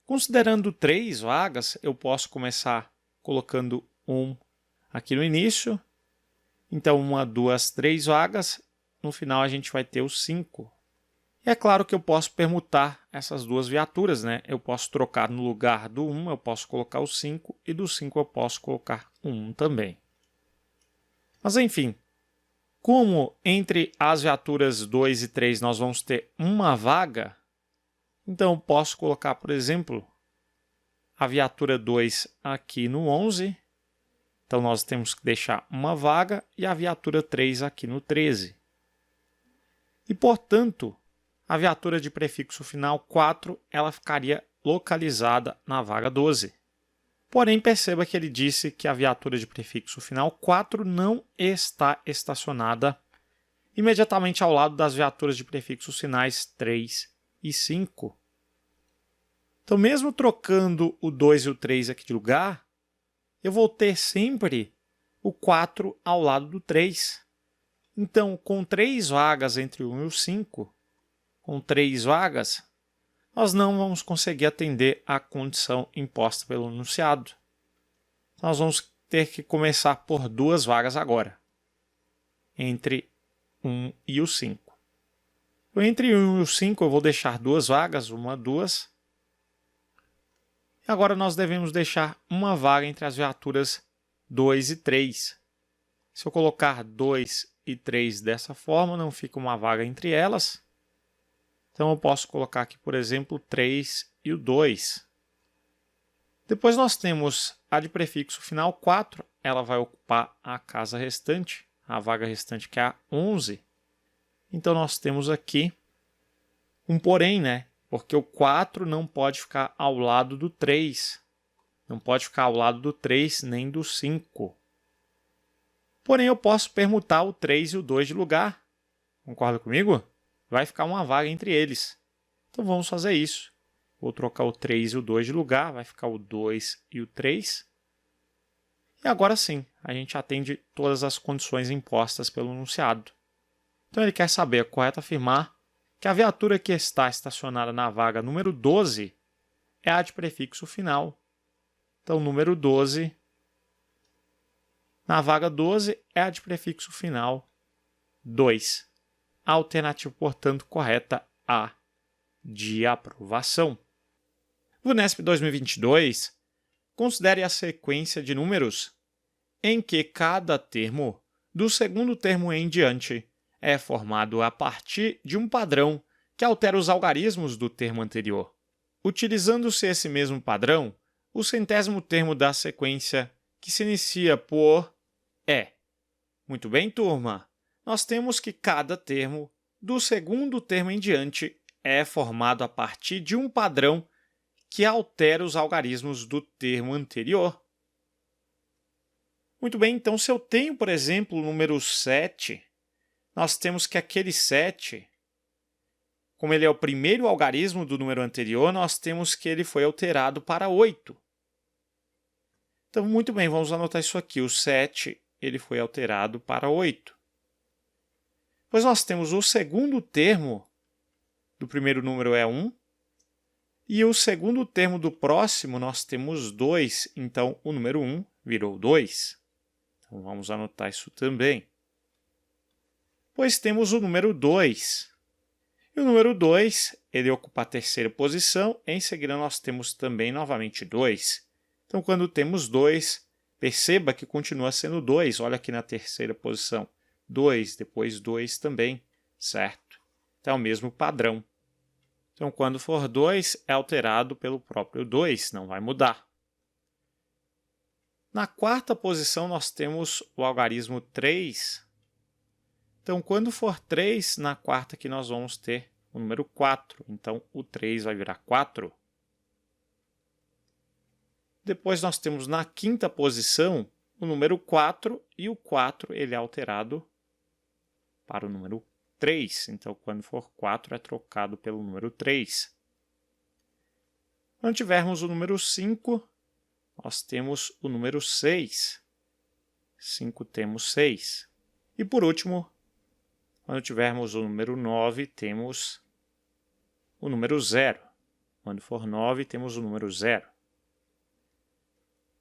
Considerando 3 vagas, eu posso começar colocando 1 aqui no início. Então, 1, 2, 3 vagas. No final, a gente vai ter o 5. E é claro que eu posso permutar essas duas viaturas, né? Eu posso trocar no lugar do 1, eu posso colocar o 5, e do 5 eu posso colocar o 1 também. Mas enfim, como entre as viaturas 2 e 3 nós vamos ter uma vaga, então eu posso colocar, por exemplo, a viatura 2 aqui no 11. Então nós temos que deixar uma vaga e a viatura 3 aqui no 13. E, portanto, a viatura de prefixo final 4 ela ficaria localizada na vaga 12. Porém, perceba que ele disse que a viatura de prefixo final 4 não está estacionada imediatamente ao lado das viaturas de prefixos finais 3 e 5. Então, mesmo trocando o 2 e o 3 aqui de lugar, eu vou ter sempre o 4 ao lado do 3. Então, com 3 vagas entre o 1 e o 5, com 3 vagas, nós não vamos conseguir atender à condição imposta pelo enunciado. Nós vamos ter que começar por 2 vagas agora, entre 1 e o 5. Entre 1 e o 5 eu vou deixar 2 vagas, 1, 2. E agora nós devemos deixar uma vaga entre as viaturas 2 e 3. Se eu colocar 2 e 3 dessa forma, não fica uma vaga entre elas. Então eu posso colocar aqui, por exemplo, 3 e o 2. Depois nós temos a de prefixo final 4, ela vai ocupar a casa restante, a vaga restante que é a 11. Então nós temos aqui um porém, né? Porque o 4 não pode ficar ao lado do 3. Não pode ficar ao lado do 3 nem do 5. Porém, eu posso permutar o 3 e o 2 de lugar. Concorda comigo? Vai ficar uma vaga entre eles. Então vamos fazer isso. Vou trocar o 3 e o 2 de lugar, vai ficar o 2 e o 3. E agora sim, a gente atende todas as condições impostas pelo enunciado. Então ele quer saber, é correto afirmar que a viatura que está estacionada na vaga número 12 é a de prefixo final. Então, número 12, na vaga 12, é a de prefixo final 2. A alternativa, portanto, correta, A, de aprovação. VUNESP 2022, considere a sequência de números em que cada termo, do segundo termo em diante, é formado a partir de um padrão que altera os algarismos do termo anterior. Utilizando-se esse mesmo padrão, o centésimo termo da sequência que se inicia por é. Muito bem, turma. Nós temos que cada termo, do segundo termo em diante, é formado a partir de um padrão que altera os algarismos do termo anterior. Muito bem, então se eu tenho, por exemplo, o número 7, nós temos que aquele 7, como ele é o primeiro algarismo do número anterior, nós temos que ele foi alterado para 8. Então, muito bem, vamos anotar isso aqui. O 7 ele foi alterado para 8. Pois nós temos o segundo termo do primeiro número é 1, e o segundo termo do próximo nós temos 2, então o número 1 virou 2. Então vamos anotar isso também. Pois temos o número 2. E o número 2, ele ocupa a terceira posição, em seguida nós temos também novamente 2. Então quando temos 2, perceba que continua sendo 2, olha aqui na terceira posição. 2, depois 2 também, certo? Então é o mesmo padrão. Então, quando for 2, é alterado pelo próprio 2, não vai mudar. Na quarta posição, nós temos o algarismo 3. Então, quando for 3, na quarta aqui nós vamos ter o número 4. Então, o 3 vai virar 4. Depois, nós temos na quinta posição o número 4, e o 4 ele é alterado para o número 3. Então, quando for 4, é trocado pelo número 3. Quando tivermos o número 5, nós temos o número 6. 5 temos 6. E, por último, quando tivermos o número 9, temos o número 0. Quando for 9, temos o número 0.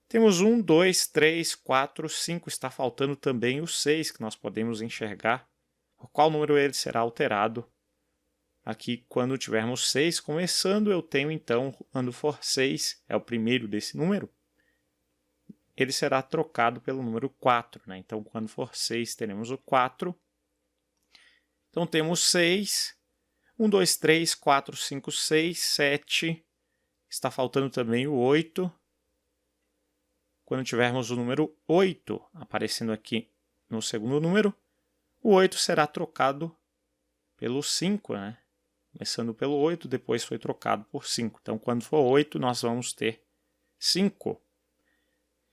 Temos 1, 2, 3, 4, 5. Está faltando também o 6, que nós podemos enxergar. Por qual número ele será alterado? Aqui, quando tivermos 6 começando, eu tenho então, quando for 6, é o primeiro desse número, ele será trocado pelo número 4. Né? Então, quando for 6, teremos o 4. Então, temos 6, 1, 2, 3, 4, 5, 6, 7. Está faltando também o 8. Quando tivermos o número 8 aparecendo aqui no segundo número, o 8 será trocado pelo 5, né? Começando pelo 8, depois foi trocado por 5. Então, quando for 8, nós vamos ter 5.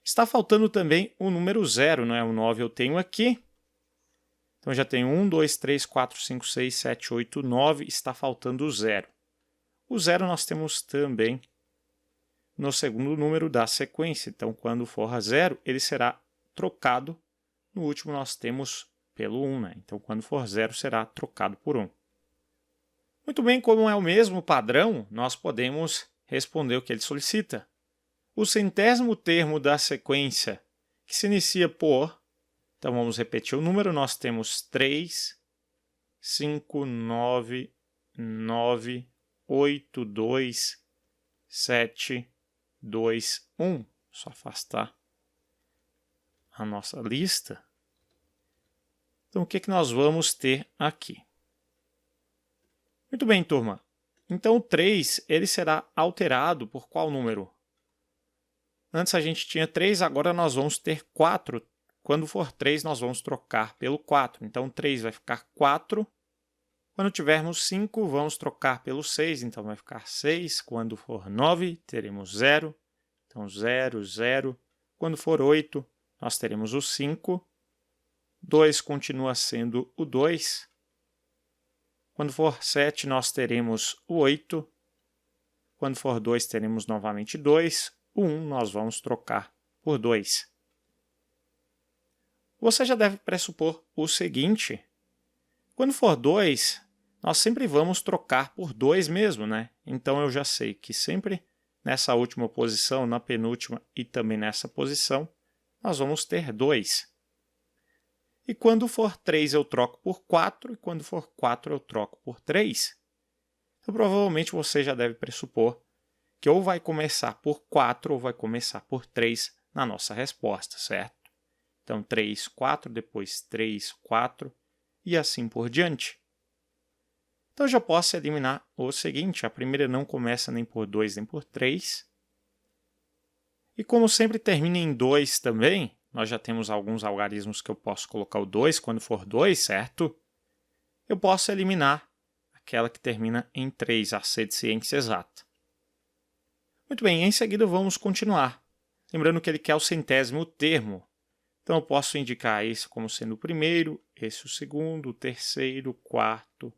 Está faltando também o número 0, não é? O 9 eu tenho aqui. Então, já tenho 1, 2, 3, 4, 5, 6, 7, 8, 9. Está faltando o 0. O 0 nós temos também no segundo número da sequência. Então, quando for a 0, ele será trocado. No último, nós temos pelo 1, né? Então, quando for 0, será trocado por 1. Muito bem, como é o mesmo padrão, nós podemos responder o que ele solicita. O centésimo termo da sequência que se inicia por... Então, vamos repetir o número. Nós temos 3, 5, 9, 9, 8, 2, 7, 2, 1. Só afastar a nossa lista. Então, o que nós vamos ter aqui? Muito bem, turma. Então, o 3 ele será alterado por qual número? Antes a gente tinha 3, agora nós vamos ter 4. Quando for 3, nós vamos trocar pelo 4. Então, 3 vai ficar 4. Quando tivermos 5, vamos trocar pelo 6. Então, vai ficar 6. Quando for 9, teremos 0. Então, 0, 0. Quando for 8, nós teremos o 5. 2 continua sendo o 2. Quando for 7, nós teremos o 8. Quando for 2, teremos novamente 2. O 1 nós vamos trocar por 2. Você já deve pressupor o seguinte. Quando for 2, nós sempre vamos trocar por 2 mesmo, né? Então, eu já sei que sempre nessa última posição, na penúltima e também nessa posição, nós vamos ter 2. E quando for 3, eu troco por 4, e quando for 4, eu troco por 3. Então, provavelmente, você já deve pressupor que ou vai começar por 4 ou vai começar por 3 na nossa resposta, certo? Então, 3, 4, depois 3, 4 e assim por diante. Então, eu já posso eliminar o seguinte, a primeira não começa nem por 2 nem por 3. E como sempre termina em 2 também, nós já temos alguns algarismos que eu posso colocar o 2 quando for 2, certo? Eu posso eliminar aquela que termina em 3, a C de ciência exata. Muito bem, em seguida vamos continuar. Lembrando que ele quer o centésimo termo. Então, eu posso indicar esse como sendo o primeiro, esse o segundo, o terceiro, o quarto,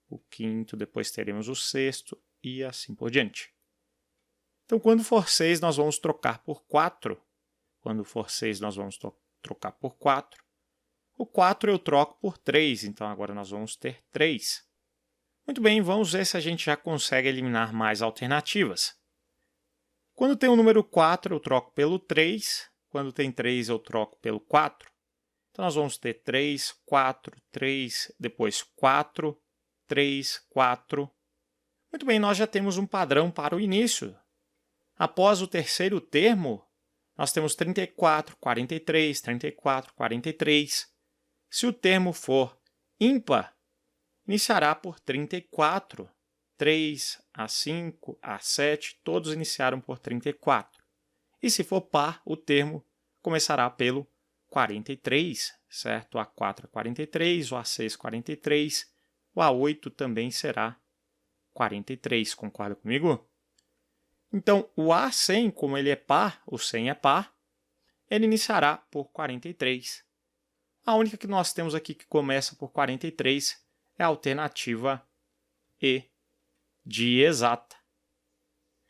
o quinto, depois teremos o sexto e assim por diante. Então, quando for 6, nós vamos trocar por 4. Quando for 6, nós vamos trocar por 4. O 4 eu troco por 3, então agora nós vamos ter 3. Muito bem, vamos ver se a gente já consegue eliminar mais alternativas. Quando tem o número 4, eu troco pelo 3. Quando tem 3, eu troco pelo 4. Então, nós vamos ter 3, 4, 3, depois 4, 3, 4. Muito bem, nós já temos um padrão para o início. Após o terceiro termo, nós temos 34, 43, 34, 43. Se o termo for ímpar, iniciará por 34. 3, A5, A7, todos iniciaram por 34. E se for par, o termo começará pelo 43, certo? O A4 é 43, o A6 43, o A8 também será 43, concorda comigo? Então, o A100, como ele é par, o 100 é par, ele iniciará por 43. A única que nós temos aqui que começa por 43 é a alternativa E, de exata.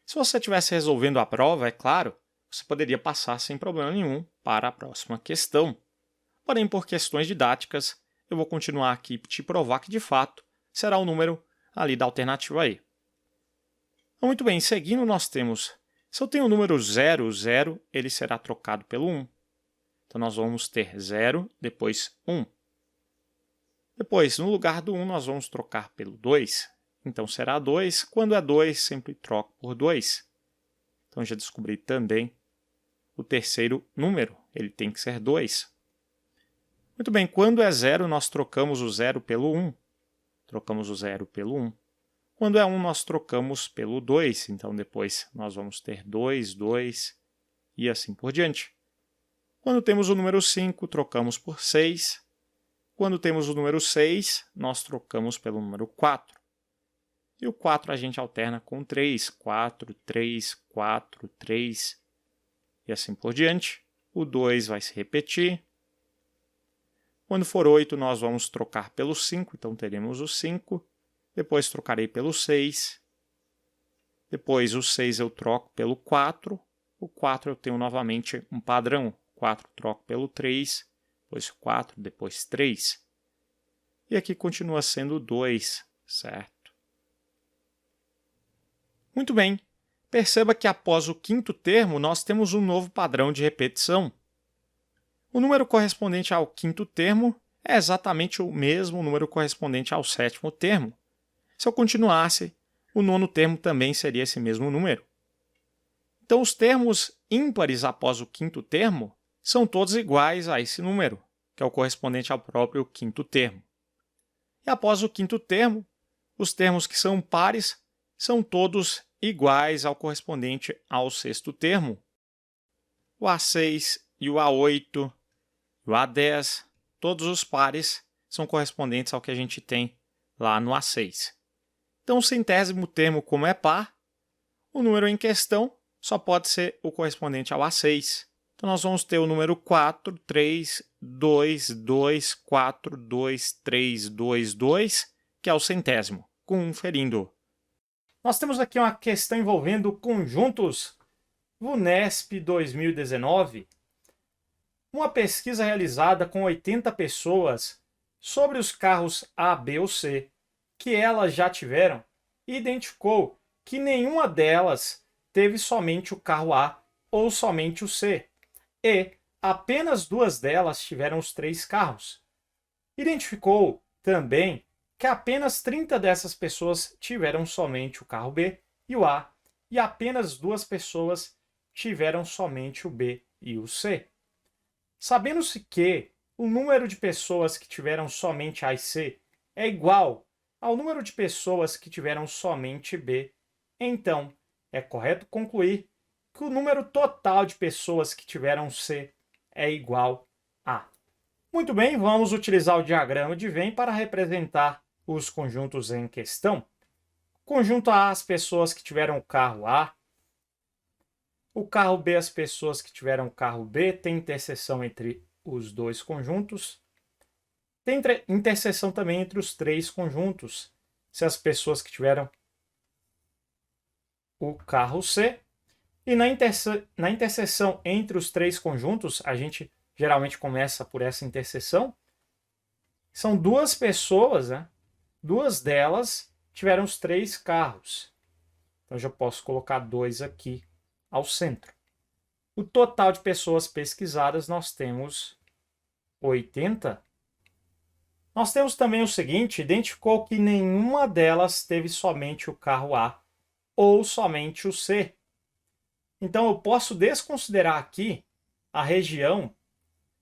Se você estivesse resolvendo a prova, é claro, você poderia passar sem problema nenhum para a próxima questão. Porém, por questões didáticas, eu vou continuar aqui para te provar que, de fato, será o número ali da alternativa E. Então, muito bem, seguindo nós temos, se eu tenho o número 0, 0, ele será trocado pelo 1. Então, nós vamos ter 0, depois 1. Depois, no lugar do 1, nós vamos trocar pelo 2. Então, será 2. Quando é 2, sempre troco por 2. Então, já descobri também o terceiro número. Ele tem que ser 2. Muito bem, quando é 0, nós trocamos o 0 pelo 1. Trocamos o 0 pelo 1. Quando é 1, nós trocamos pelo 2. Então, depois, nós vamos ter 2, 2 e assim por diante. Quando temos o número 5, trocamos por 6. Quando temos o número 6, nós trocamos pelo número 4. E o 4 a gente alterna com 3, 4, 3, 4, 3 e assim por diante. O 2 vai se repetir. Quando for 8, nós vamos trocar pelo 5, então teremos o 5. Depois trocarei pelo 6. Depois o 6 eu troco pelo 4. O 4 eu tenho novamente um padrão. 4 troco pelo 3. depois 4, depois 3. E aqui continua sendo 2, certo? Muito bem. Perceba que após o quinto termo, nós temos um novo padrão de repetição. O número correspondente ao quinto termo é exatamente o mesmo número correspondente ao sétimo termo. Se eu continuasse, o nono termo também seria esse mesmo número. Então, os termos ímpares após o quinto termo são todos iguais a esse número, que é o correspondente ao próprio quinto termo. E após o quinto termo, os termos que são pares são todos iguais ao correspondente ao sexto termo. O A6 e o A8 e o A10, todos os pares são correspondentes ao que a gente tem lá no A6. Então, o centésimo termo, como é par, o número em questão só pode ser o correspondente ao A6. Então, nós vamos ter o número 4, 3, 2, 2, 4, 2, 3, 2, 2, que é o centésimo, conferindo. Nós temos aqui uma questão envolvendo conjuntos VUNESP 2019. Uma pesquisa realizada com 80 pessoas sobre os carros A, B ou C que elas já tiveram, identificou que nenhuma delas teve somente o carro A ou somente o C, e apenas 2 delas tiveram os 3 carros. Identificou também que apenas 30 dessas pessoas tiveram somente o carro B e o A, e apenas 2 pessoas tiveram somente o B e o C. Sabendo-se que o número de pessoas que tiveram somente A e C é igual ao número de pessoas que tiveram somente B, então é correto concluir que o número total de pessoas que tiveram C é igual a. Muito bem, vamos utilizar o diagrama de Venn para representar os conjuntos em questão. Conjunto A, as pessoas que tiveram o carro A. O carro B, as pessoas que tiveram o carro B. Tem interseção entre os dois conjuntos. Tem interseção também entre os 3 conjuntos. Se as pessoas que tiveram o carro C. E na interseção entre os 3 conjuntos, a gente geralmente começa por essa interseção. São 2 pessoas, né? 2 delas tiveram os 3 carros. Então, eu já posso colocar 2 aqui ao centro. O total de pessoas pesquisadas, nós temos 80. Nós temos também o seguinte, identificou que nenhuma delas teve somente o carro A ou somente o C. Então, eu posso desconsiderar aqui a região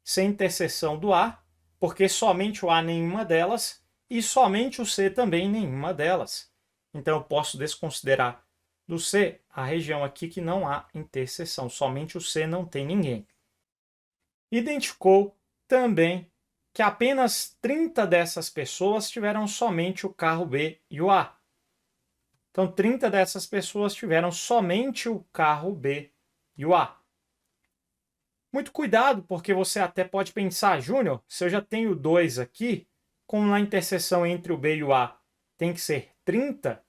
sem interseção do A, porque somente o A nenhuma delas e somente o C também nenhuma delas. Então, eu posso desconsiderar do C a região aqui que não há interseção, somente o C não tem ninguém. Identificou também que apenas 30 dessas pessoas tiveram somente o carro B e o A. Então, 30 dessas pessoas tiveram somente o carro B e o A. Muito cuidado, porque você até pode pensar, Júnior, se eu já tenho 2 aqui, como na interseção entre o B e o A tem que ser 30,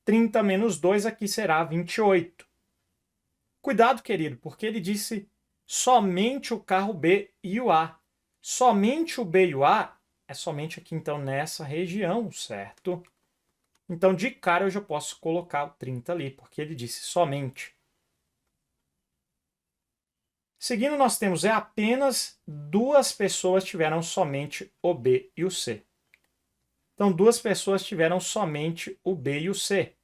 30 menos 2 aqui será 28. Cuidado, querido, porque ele disse somente o carro B e o A. Somente o B e o A é somente aqui, então, nessa região, certo? Então, de cara, eu já posso colocar o 30 ali, porque ele disse somente. Seguindo, nós temos apenas 2 pessoas tiveram somente o B e o C. Então, 2 pessoas tiveram somente o B e o C.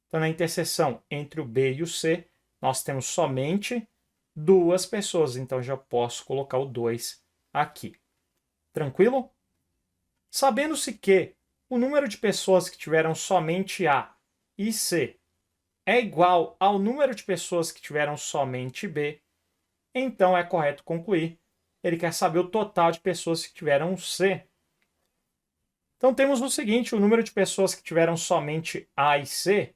Então, na interseção entre o B e o C, nós temos somente 2 pessoas. Então, já posso colocar o 2 aqui. Tranquilo? Sabendo-se que o número de pessoas que tiveram somente A e C é igual ao número de pessoas que tiveram somente B, então é correto concluir. Ele quer saber o total de pessoas que tiveram C. Então temos o seguinte, o número de pessoas que tiveram somente A e C,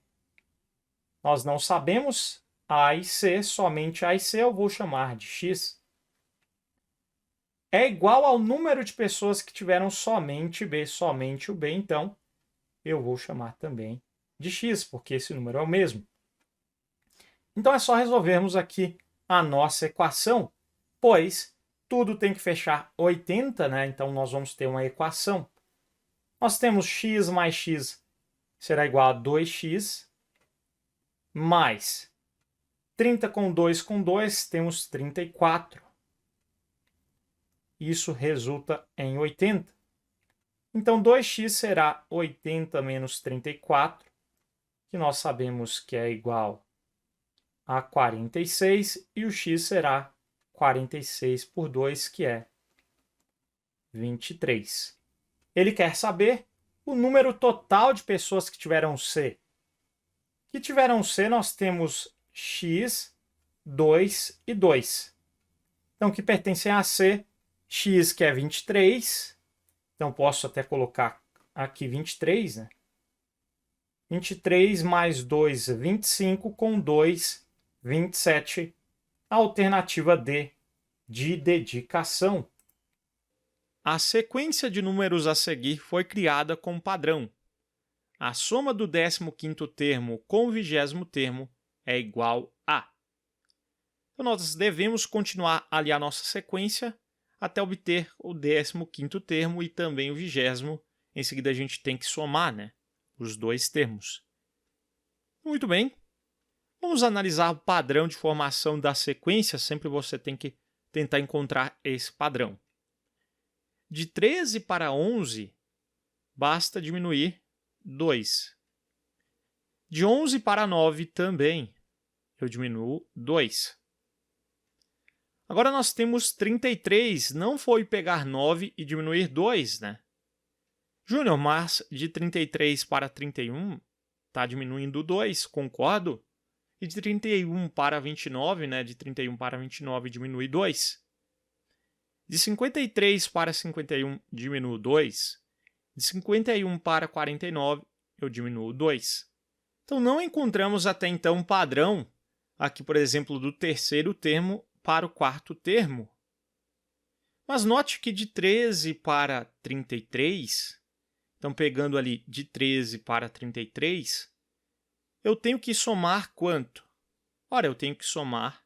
nós não sabemos. A e C, somente A e C, eu vou chamar de X. É igual ao número de pessoas que tiveram somente B, somente o B, então eu vou chamar também de X, porque esse número é o mesmo. Então é só resolvermos aqui a nossa equação, pois tudo tem que fechar 80, né? Então, nós vamos ter uma equação. Nós temos x mais x será igual a 2x, mais 30 com 2, temos 34. Isso resulta em 80. Então, 2x será 80 menos 34, que nós sabemos que é igual a 46, e o x será 46 por 2, que é 23. Ele quer saber o número total de pessoas que tiveram C. Que tiveram C, nós temos x, 2 e 2. Então, que pertencem a C, x, que é 23. Então, posso até colocar aqui 23, né? 23 mais 2, 25, com 2, 27. A alternativa D, de dedicação. A sequência de números a seguir foi criada com padrão. A soma do 15º termo com o 20º termo é igual a. Então, nós devemos continuar ali a nossa sequência até obter o 15º termo e também o 20º. Em seguida, a gente tem que somar, né, os dois termos. Muito bem. Vamos analisar o padrão de formação da sequência. Sempre você tem que tentar encontrar esse padrão. De 13 para 11, basta diminuir 2. De 11 para 9 também, eu diminuo 2. Agora nós temos 33, não foi pegar 9 e diminuir 2, né? Júnior, mas de 33 para 31, está diminuindo 2, concordo? E de 31 para 29, né? De 31 para 29 diminui 2. De 53 para 51, diminuo 2. De 51 para 49, eu diminuo 2. Então, não encontramos até então um padrão, aqui, por exemplo, do terceiro termo para o quarto termo. Mas note que de 13 para 33, então pegando ali de 13 para 33, eu tenho que somar quanto? Ora, eu tenho que somar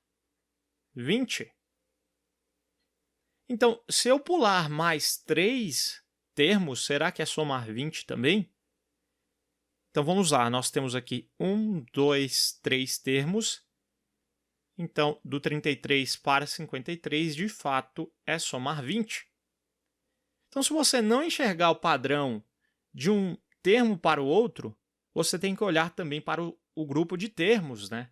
20. Então, se eu pular mais 3 termos, será que é somar 20 também? Então, vamos lá. Nós temos aqui 1, 2, 3 termos. Então, do 33 para 53, de fato, é somar 20. Então, se você não enxergar o padrão de um termo para o outro, você tem que olhar também para o grupo de termos, né?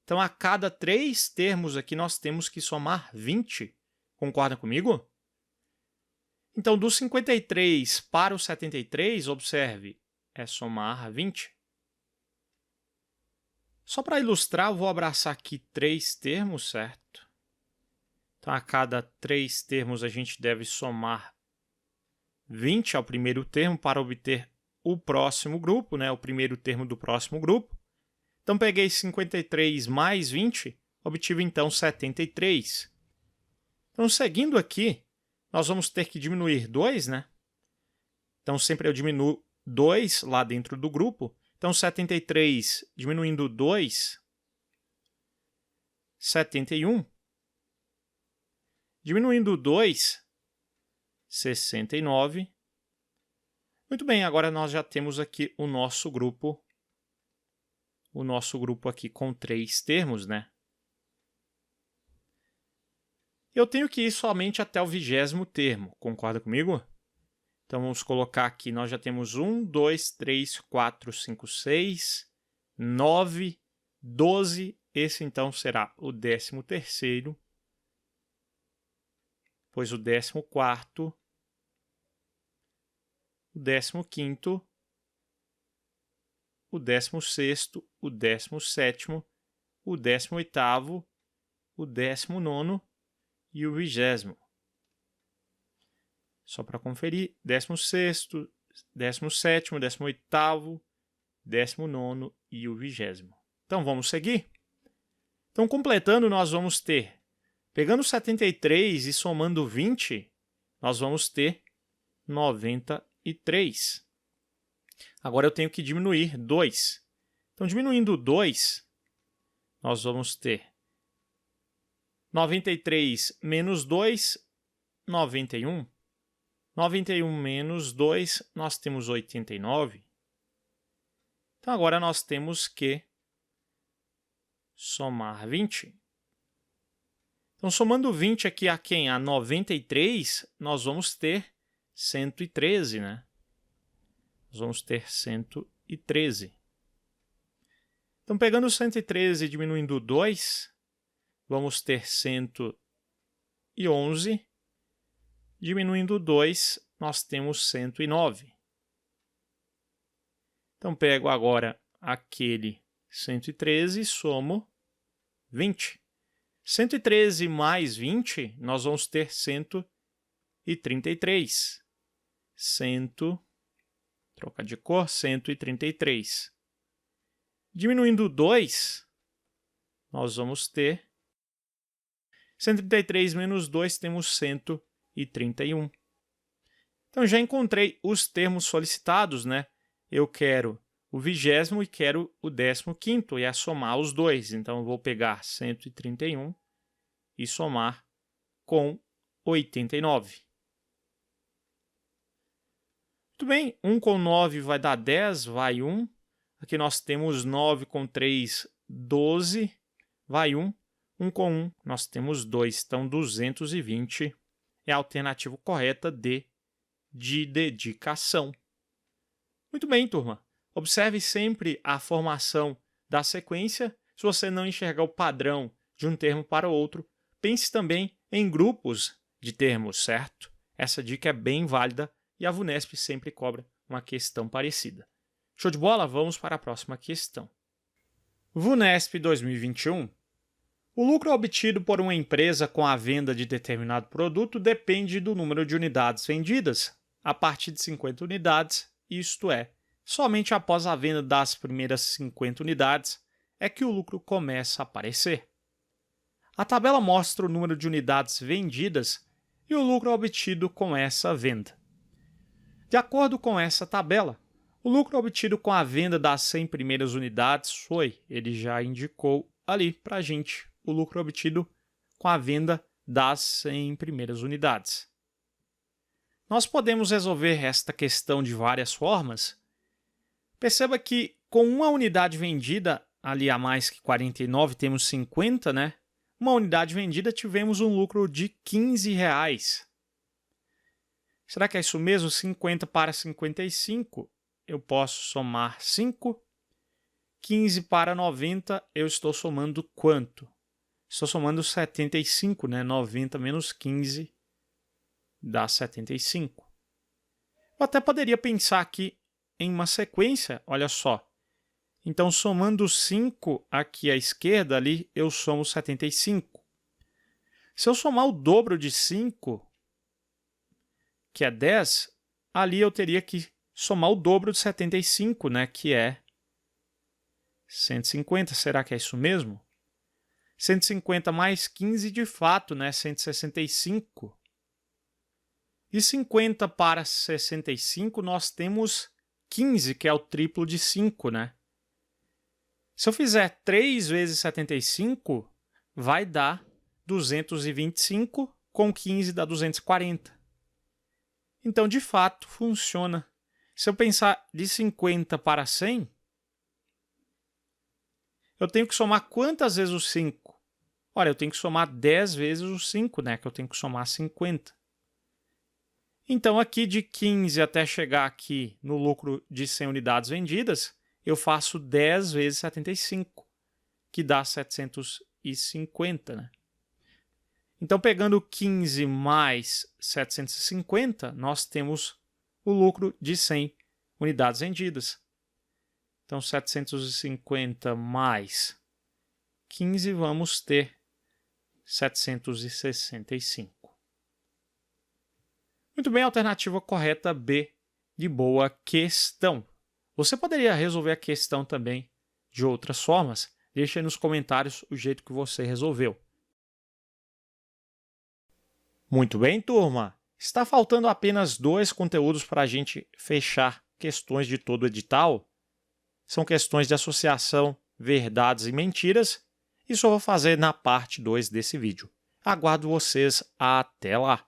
Então, a cada 3 termos aqui, nós temos que somar 20. Concorda comigo? Então, do 53 para o 73, observe, é somar 20. Só para ilustrar, eu vou abraçar aqui 3 termos, certo? Então, a cada 3 termos, a gente deve somar 20 ao primeiro termo para obter o próximo grupo, né? O primeiro termo do próximo grupo. Então, peguei 53 mais 20, obtive, então, 73. Então, seguindo aqui, nós vamos ter que diminuir 2, né? Então, sempre eu diminuo 2 lá dentro do grupo. Então, 73 diminuindo 2, 71. Diminuindo 2, 69. Muito bem, agora nós já temos aqui o nosso grupo aqui com 3 termos, né? Eu tenho que ir somente até o 20º termo, concorda comigo? Então, vamos colocar aqui, nós já temos 1, 2, 3, 4, 5, 6, 9, 12. Esse, então, será o 13º, depois o 14º, o 15º, o 16º, o 17º, o 18º, o 19º e o 20º. Só para conferir, 16º, 17º, 18º, 19º e o 20º. Então, vamos seguir? Então, completando, nós vamos ter, pegando 73 e somando 20, nós vamos ter 93. Agora, eu tenho que diminuir 2. Então, diminuindo 2, nós vamos ter 93 menos 2, 91. 91 menos 2, nós temos 89. Então, agora nós temos que somar 20. Então, somando 20 aqui a quem? A 93, nós vamos ter 113, né? Nós vamos ter 113. Então, pegando o 113 e diminuindo 2, vamos ter 111. Diminuindo 2, nós temos 109. Então, pego agora aquele 113 e somo 20. 113 mais 20, nós vamos ter 133. Troca de cor, 133. Diminuindo 2, nós vamos ter 133 menos 2, temos 131. Então, já encontrei os termos solicitados, né? Eu quero o 20º e quero o 15º, e é somar os dois. Então, eu vou pegar 131 e somar com 89. Muito bem, 1 com 9 vai dar 10, vai 1. Aqui nós temos 9 com 3, 12, vai 1. 1 com 1, nós temos 2, então 220 é a alternativa correta de dedicação. Muito bem, turma. Observe sempre a formação da sequência. Se você não enxergar o padrão de um termo para outro, pense também em grupos de termos, certo? Essa dica é bem válida e a VUNESP sempre cobra uma questão parecida. Show de bola? Vamos para a próxima questão. VUNESP 2021. O lucro obtido por uma empresa com a venda de determinado produto depende do número de unidades vendidas. A partir de 50 unidades, isto é, somente após a venda das primeiras 50 unidades é que o lucro começa a aparecer. A tabela mostra o número de unidades vendidas e o lucro obtido com essa venda. De acordo com essa tabela, o lucro obtido com a venda das 100 primeiras unidades foi, ele já indicou ali para a gente, o lucro obtido com a venda das 100 primeiras unidades. Nós podemos resolver esta questão de várias formas. Perceba que com uma unidade vendida, ali a mais que 49, temos 50, né? Uma unidade vendida, tivemos um lucro de R$15. Será que é isso mesmo? 50 para 55, eu posso somar 5. 15 para 90, eu estou somando quanto? Estou somando 75, né? 90 menos 15 dá 75. Eu até poderia pensar aqui em uma sequência, olha só. Então, somando 5 aqui à esquerda, ali, eu somo 75. Se eu somar o dobro de 5, que é 10, ali eu teria que somar o dobro de 75, né? Que é 150. Será que é isso mesmo? 150 mais 15, de fato, né? 165. De 50 para 65, nós temos 15, que é o triplo de 5, né? Se eu fizer 3 vezes 75, vai dar 225, com 15 dá 240. Então, de fato, funciona. Se eu pensar de 50 para 100, eu tenho que somar quantas vezes o 5? Olha, eu tenho que somar 10 vezes o 5, né? Que eu tenho que somar 50. Então, aqui de 15 até chegar aqui no lucro de 100 unidades vendidas, eu faço 10 vezes 75, que dá 750, né? Então, pegando 15 mais 750, nós temos o lucro de 100 unidades vendidas. Então, 750 mais 15, vamos ter 765. Muito bem, alternativa correta B, de boa questão. Você poderia resolver a questão também de outras formas? Deixe aí nos comentários o jeito que você resolveu. Muito bem, turma. Está faltando apenas 2 conteúdos para a gente fechar questões de todo o edital. São questões de associação, verdades e mentiras. Isso eu vou fazer na parte 2 desse vídeo. Aguardo vocês até lá!